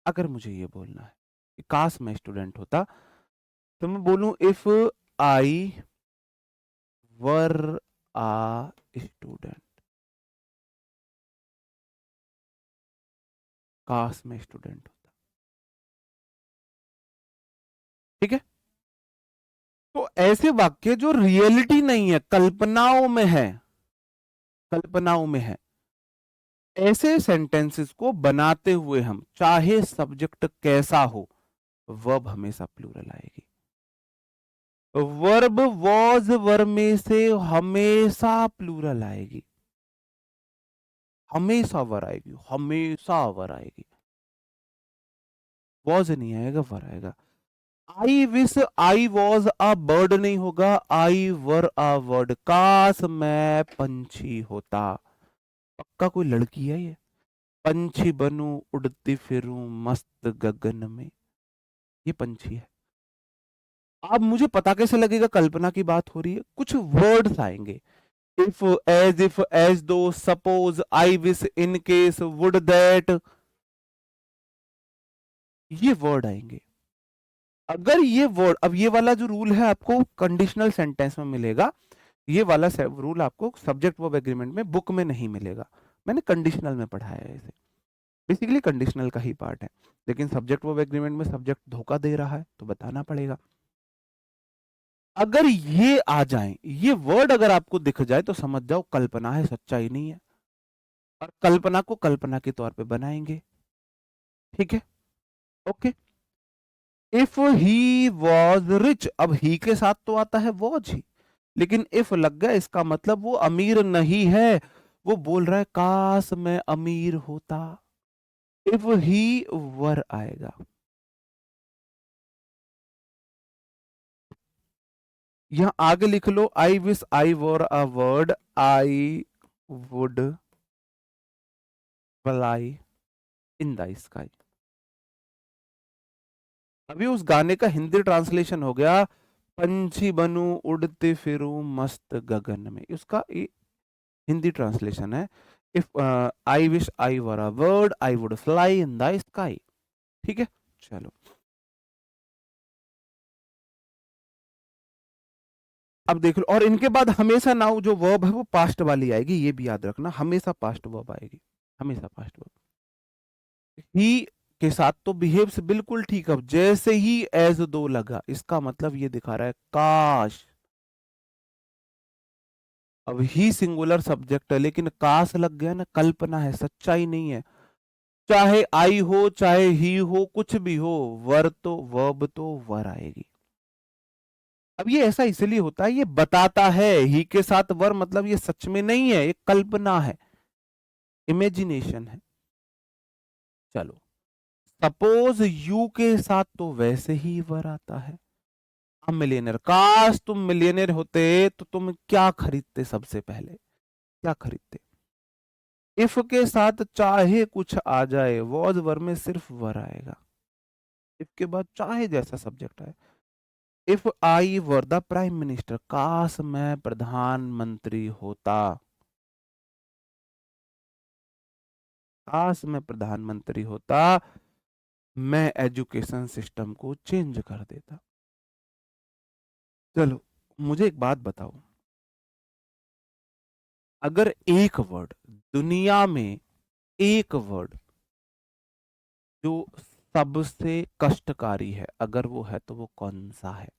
अगर मुझे ये बोलना है कि काश मैं स्टूडेंट होता, तो मैं बोलूं if I were uh student, काश मैं स्टूडेंट होता। ठीक है? तो ऐसे वाक्य जो रियलिटी नहीं है, कल्पनाओं में है, कल्पनाओं में है, ऐसे सेंटेंसेस को बनाते हुए हम, चाहे सब्जेक्ट कैसा हो, वर्ब हमेशा प्लूरल आएगी। वर्ब वॉज वर्ब में से हमेशा प्लूरल आएगी, हमेशा वर आएगी, हमेशा वर आएगी। वॉज नहीं आएगा, वर आएगा। आई wish I was a bird नहीं होगा, आई वर अ वर्ड। काश मैं पंछी होता। पक्का कोई लड़की है ये? पंछी बनूं उड़ती फिरूं मस्त गगन में, ये पंछी है। अब मुझे पता कैसे लगेगा कल्पना की बात हो रही है? कुछ वर्ड्स आएंगे, इफ एज दो, suppose, I wish, in case, would that, ये वर्ड आएंगे। अगर ये वर्ड, अब ये वाला जो रूल है आपको कंडीशनल सेंटेंस में मिलेगा, ये वाला रूल आपको सब्जेक्ट वर्ब एग्रीमेंट में बुक में नहीं मिलेगा, मैंने कंडीशनल में पढ़ाया है इसे। बेसिकली कंडीशनल का ही पार्ट है, लेकिन सब्जेक्ट वर्ब एग्रीमेंट में सब्जेक्ट धोखा दे रहा है तो बताना पड़ेगा। अगर ये आ जाए, ये वर्ड अगर आपको दिख जाए तो समझ जाओ कल्पना है, सच्चाई नहीं है, और कल्पना को कल्पना के तौर पे बनाएंगे। ठीक है, okay. If he was rich, अब ही के साथ तो आता है वॉज ही, लेकिन इफ लग गया इसका मतलब वो अमीर नहीं है, वो बोल रहा है काश मैं अमीर होता। इफ ही वर आएगा। यहां आगे लिख लो, I wish I were a bird, I would fly in the sky. अभी उस गाने का हिंदी ट्रांसलेशन हो गया, पंछी बनूं उड़ते फिरूं मस्त गगन में, उसका हिंदी ट्रांसलेशन है, if I wish I were a bird I would fly in the sky. ठीक है, चलो। अब देख लो, और इनके बाद हमेशा नाउ जो वर्ब है वो पास्ट वाली आएगी, ये भी याद रखना, हमेशा पास्ट वर्ब आएगी, हमेशा पास्ट वर्ब। ही के साथ तो बिहेव्स बिल्कुल ठीक। अब जैसे ही एज दो लगा, इसका मतलब ये दिखा रहा है काश। अब ही सिंगुलर सब्जेक्ट है, लेकिन काश लग गया ना, कल्पना है, सच्चाई नहीं है। चाहे आई हो चाहे ही हो, कुछ भी हो, वर तो वर्ब तो वर आएगी। अब ये ऐसा इसलिए होता है, ये बताता है ही के साथ वर, मतलब ये सच में नहीं है, ये कल्पना है, इमेजिनेशन है। चलो, सपोज यू के साथ तो वैसे ही वर आता है। हम मिलियनर, काश तुम मिलियनर होते तो तुम क्या खरीदते, सबसे पहले क्या खरीदते। इफ के साथ चाहे कुछ आ जाए, वॉज वर में सिर्फ वर आएगा, इफ के बाद चाहे जैसा सब्जेक्ट आए। If I were the prime minister, काश मैं प्रधानमंत्री होता, काश मैं प्रधानमंत्री होता, मैं एजुकेशन सिस्टम को चेंज कर देता। चलो, मुझे एक बात बताओ, अगर एक वर्ड दुनिया में, एक वर्ड जो सबसे कष्टकारी है, अगर वो है तो वो कौन सा है?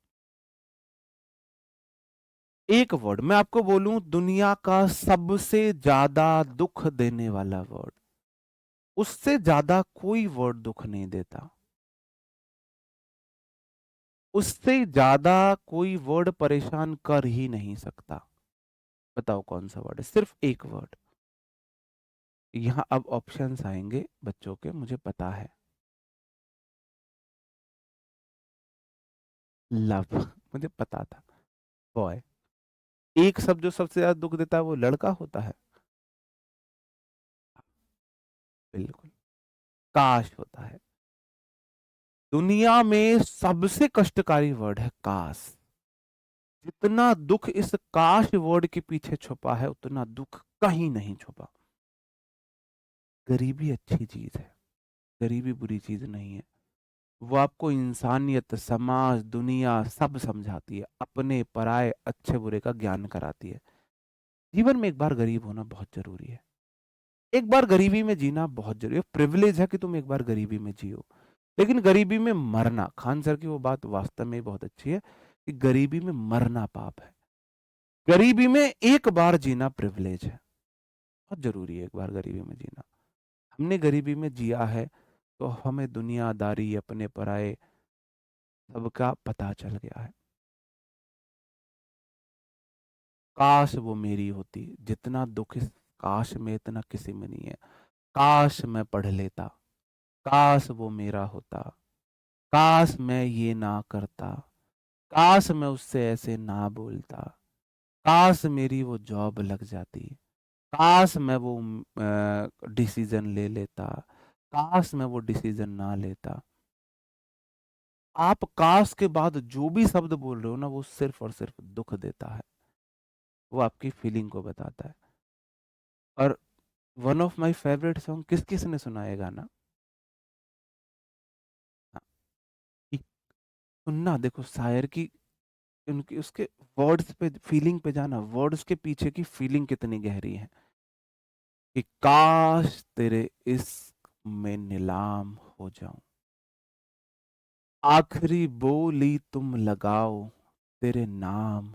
एक वर्ड मैं आपको बोलूं, दुनिया का सबसे ज्यादा दुख देने वाला वर्ड, उससे ज्यादा कोई वर्ड दुख नहीं देता, उससे ज्यादा कोई वर्ड परेशान कर ही नहीं सकता। बताओ कौन सा वर्ड है? सिर्फ एक वर्ड। यहां अब ऑप्शंस आएंगे बच्चों के, मुझे पता है। लव, मुझे पता था। बॉय, एक शब्द जो सबसे ज्यादा दुख देता है वो लड़का होता है, बिल्कुल, काश होता है। दुनिया में सबसे कष्टकारी वर्ड है काश। जितना दुख इस काश वर्ड के पीछे छुपा है, उतना दुख कहीं नहीं छुपा। गरीबी अच्छी चीज है, गरीबी बुरी चीज नहीं है, वो आपको इंसानियत, समाज, दुनिया सब समझाती है, अपने पराये अच्छे बुरे का ज्ञान कराती है। जीवन में एक बार गरीब होना बहुत जरूरी है, एक बार गरीबी में जीना बहुत जरूरी है, प्रिविलेज है कि तुम एक बार गरीबी में जियो। लेकिन गरीबी में मरना, खान सर की वो बात वास्तव में बहुत अच्छी है, कि गरीबी में मरना पाप है, गरीबी में एक बार जीना प्रिविलेज है। बहुत जरूरी है एक बार गरीबी में जीना। हमने गरीबी में जिया है तो हमें दुनियादारी, अपने पराए सबका पता चल गया है। काश वो मेरी होती, जितना दुख इस काश में इतना किसी में नहीं है। काश मैं पढ़ लेता, काश वो मेरा होता, काश मैं ये ना करता, काश मैं उससे ऐसे ना बोलता, काश मेरी वो जॉब लग जाती, काश मैं वो डिसीजन ले लेता, काश मैं वो डिसीजन ना लेता। आप काश के बाद जो भी शब्द बोल रहे हो ना, वो सिर्फ और सिर्फ दुख देता है, वो आपकी फीलिंग को बताता है। और one of my favourite song, किस किस ने सुना है गाना? हाँ, कि सुनना, देखो शायर की, उनकी उसके वर्ड्स पे, फीलिंग पे जाना, वर्ड्स के पीछे की फीलिंग कितनी गहरी है। कि काश तेरे इश्क में नीलाम हो जाऊं, आखिरी बोली तुम लगाओ, तेरे नाम।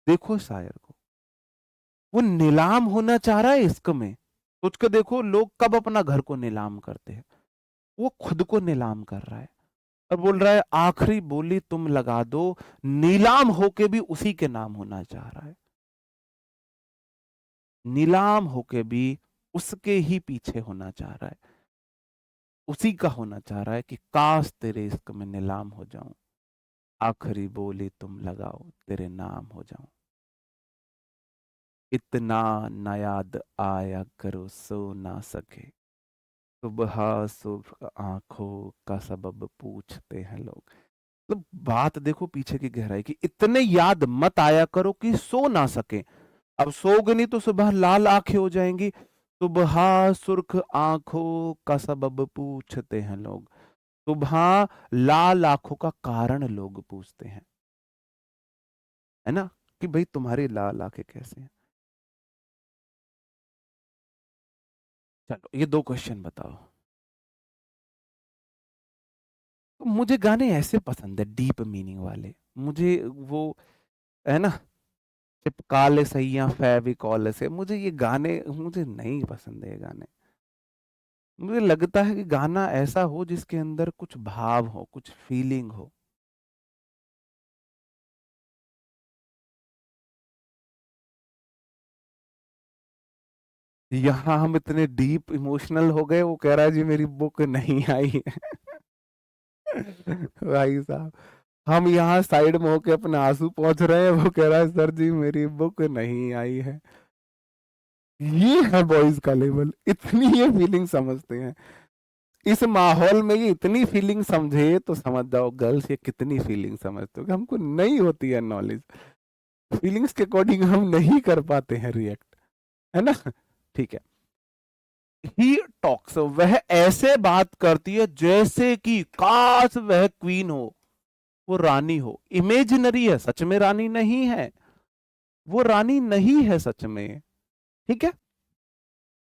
देखो शायर को, वो नीलाम होना चाह रहा है इश्क में। सोच के देखो, लोग कब अपना घर को नीलाम करते हैं, वो खुद को नीलाम कर रहा है। और बोल रहा है आखिरी बोली तुम लगा दो, नीलाम होके भी उसी के नाम होना चाह रहा है। नीलाम होके भी उसके ही पीछे होना चाह रहा है, उसी का होना चाह रहा है कि काश तेरे इश्क में नीलाम हो जाऊं, आखिरी बोली तुम लगाओ, तेरे नाम हो जाऊं। इतना ना याद आया करो सो ना सके, सुबह सुबह आंखों का सबब पूछते हैं लोग। तो बात देखो पीछे की गहराई की, इतने याद मत आया करो कि सो ना सके। अब सोओगे नहीं तो सुबह लाल आंखें हो जाएंगी। सुबह सुर्ख आंखों का सबब पूछते हैं लोग। सुबह लाल आंखों का कारण लोग पूछते हैं, है ना, कि भाई तुम्हारी लाल आंखें कैसे हैं। चलो ये दो क्वेश्चन बताओ। तो मुझे गाने ऐसे पसंद है, डीप मीनिंग वाले। मुझे वो, है ना, चिपका ले सैया फेविकॉल से, मुझे ये गाने मुझे नहीं पसंद है ये गाने। मुझे लगता है कि गाना ऐसा हो जिसके अंदर कुछ भाव हो, कुछ फीलिंग हो। यहाँ हम इतने डीप इमोशनल हो गए, वो कह रहा है जी मेरी बुक नहीं आई है। भाई साहब, हम यहाँ साइड में होके अपने आंसू पहुंच रहे हैं, वो कह रहा है सर जी मेरी बुक नहीं आई है। ये है बॉयज का लेवल, इतनी ये फीलिंग समझते हैं। इस माहौल में ये इतनी फीलिंग समझे तो समझ जाओ गर्ल्स ये कितनी फीलिंग समझते हो, कि हमको नहीं होती है नॉलेज। फीलिंग्स के अकॉर्डिंग हम नहीं कर पाते हैं रिएक्ट, है ना। ठीक है। ही टॉक्स, वह ऐसे बात करती है जैसे कि काश वह क्वीन हो, वो रानी हो। इमेजिनरी है, सच में रानी नहीं है, वो रानी नहीं है सच में। ठीक है।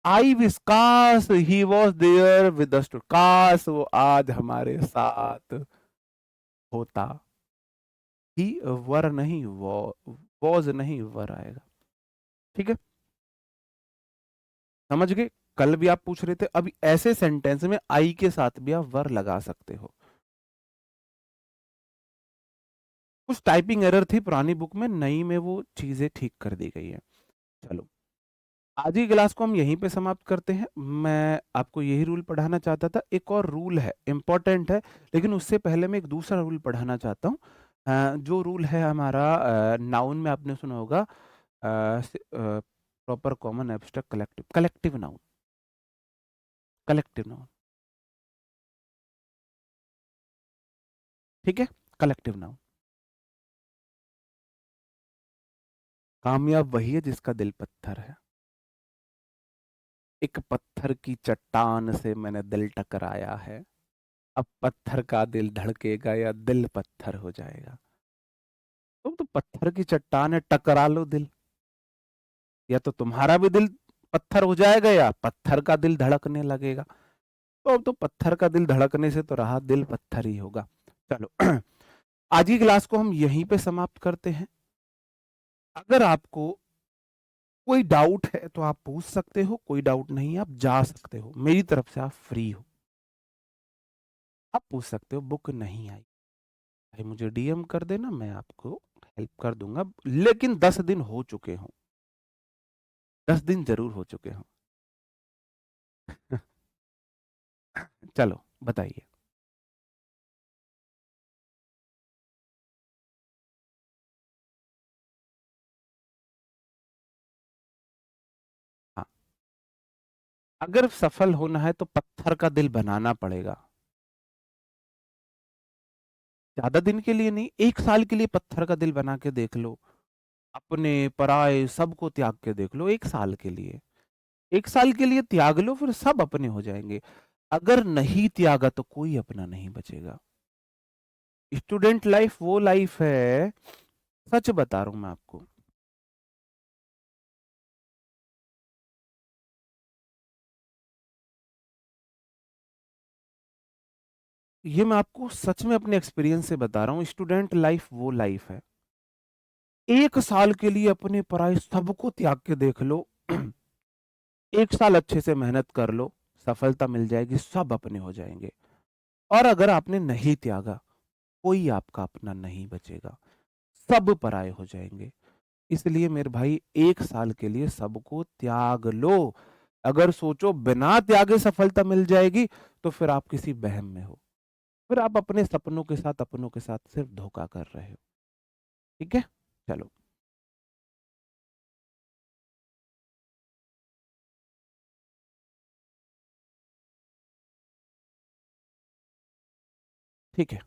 आई विश, काश he was there with us, काश वो आज हमारे साथ होता। ही वर नहीं, वॉज नहीं, वर आएगा। ठीक है, समझ गए। कल भी आप पूछ रहे थे, अभी ऐसे सेंटेंस में आई के साथ भी आप वर लगा सकते हो। कुछ टाइपिंग एरर थी पुरानी बुक में, नई में वो चीजें ठीक कर दी गई है। चलो, आज की क्लास को हम यहीं पे समाप्त करते हैं। मैं आपको यही रूल पढ़ाना चाहता था। एक और रूल है, इंपॉर्टेंट है, लेकिन उससे पहले मैं एक दूसरा रूल पढ़ाना चाहता हूँ। जो रूल है हमारा, नाउन में आपने सुना होगा, proper common abstract collective, collective noun, collective noun. ठीक है, कलेक्टिव नाउन। कामयाब वही है जिसका दिल पत्थर है। एक पत्थर की चट्टान से मैंने दिल टकराया है, अब पत्थर का दिल धड़केगा या दिल पत्थर हो जाएगा। तुम तो पत्थर की चट्टान है, टकरा लो दिल, या तो तुम्हारा भी दिल पत्थर हो जाएगा या पत्थर का दिल धड़कने लगेगा। तो अब तो पत्थर का दिल धड़कने से तो रहा, दिल पत्थर ही होगा। चलो आज की क्लास को हम यहीं पे समाप्त करते हैं। अगर आपको कोई डाउट है तो आप पूछ सकते हो, कोई डाउट नहीं आप जा सकते हो, मेरी तरफ से आप फ्री हो, आप पूछ सकते हो। बुक नहीं आई भाई मुझे डीएम कर देना, मैं आपको हेल्प कर दूंगा, लेकिन 10 दिन हो चुके हों, 10 दिन जरूर हो चुके हों। चलो बताइए। हाँ, अगर सफल होना है तो पत्थर का दिल बनाना पड़ेगा। ज्यादा दिन के लिए नहीं, 1 साल के लिए पत्थर का दिल बना के देख लो, अपने पराए सबको त्याग के देख लो। 1 साल के लिए, 1 साल के लिए त्याग लो, फिर सब अपने हो जाएंगे। अगर नहीं त्यागा तो कोई अपना नहीं बचेगा। स्टूडेंट लाइफ वो लाइफ है, सच बता रहा हूं मैं आपको। ये मैं आपको सच में अपने एक्सपीरियंस से बता रहा हूँ, स्टूडेंट लाइफ वो लाइफ है। 1 साल के लिए अपने पराये सबको त्याग के देख लो। 1 साल अच्छे से मेहनत कर लो, सफलता मिल जाएगी, सब अपने हो जाएंगे। और अगर आपने नहीं त्यागा, कोई आपका अपना नहीं बचेगा, सब पराये हो जाएंगे। इसलिए मेरे भाई 1 साल के लिए सबको त्याग लो। अगर सोचो बिना त्यागे सफलता मिल जाएगी, तो फिर आप किसी वहम में हो, फिर आप अपने सपनों के साथ, अपनों के साथ सिर्फ धोखा कर रहे हो। ठीक है, चलो ठीक है।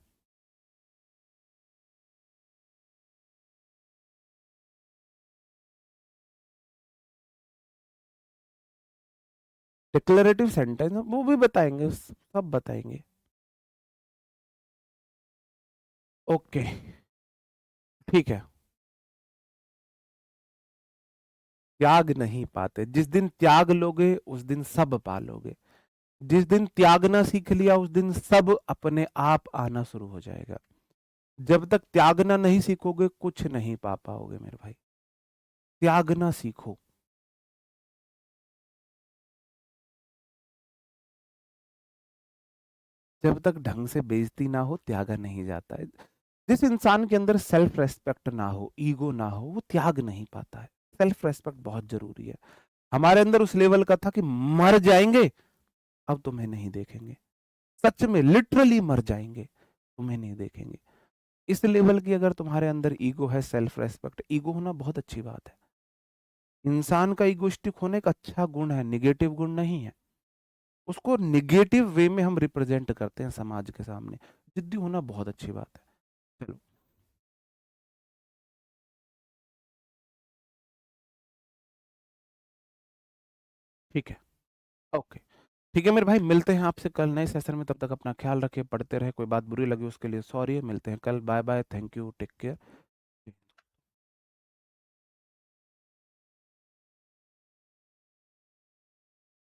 डिक्लेरेटिव सेंटेंस वो भी बताएंगे, सब बताएंगे। ओके, ठीक है। त्याग नहीं पाते, जिस दिन त्याग लोगे उस दिन सब पालोगे। जिस दिन त्यागना सीख लिया उस दिन सब अपने आप आना शुरू हो जाएगा। जब तक त्यागना नहीं सीखोगे कुछ नहीं पा पाओगे मेरे भाई। त्यागना सीखो। जब तक ढंग से बेइज्जती ना हो त्यागा नहीं जाता है। जिस इंसान के अंदर सेल्फ रेस्पेक्ट ना हो, ईगो ना हो, वो त्याग नहीं पाता है। सेल्फ रेस्पेक्ट बहुत जरूरी है। हमारे अंदर उस लेवल का था कि मर जाएंगे अब तुम्हें नहीं देखेंगे, सच में लिटरली मर जाएंगे तुम्हें नहीं देखेंगे। इस लेवल की अगर तुम्हारे अंदर ईगो है, सेल्फ रेस्पेक्ट, ईगो होना बहुत अच्छी बात है। इंसान का ईगोइस्टिक होने का अच्छा गुण है, निगेटिव गुण नहीं है। उसको निगेटिव वे में हम रिप्रेजेंट करते हैं समाज के सामने। जिद्दी होना बहुत अच्छी बात है। चलो ठीक है, ओके। ठीक है मेरे भाई, मिलते हैं आपसे कल नए सेशन में। तब तक अपना ख्याल रखिए, पढ़ते रहे। कोई बात बुरी लगी उसके लिए सॉरी। मिलते हैं कल, bye bye, thank you, take care.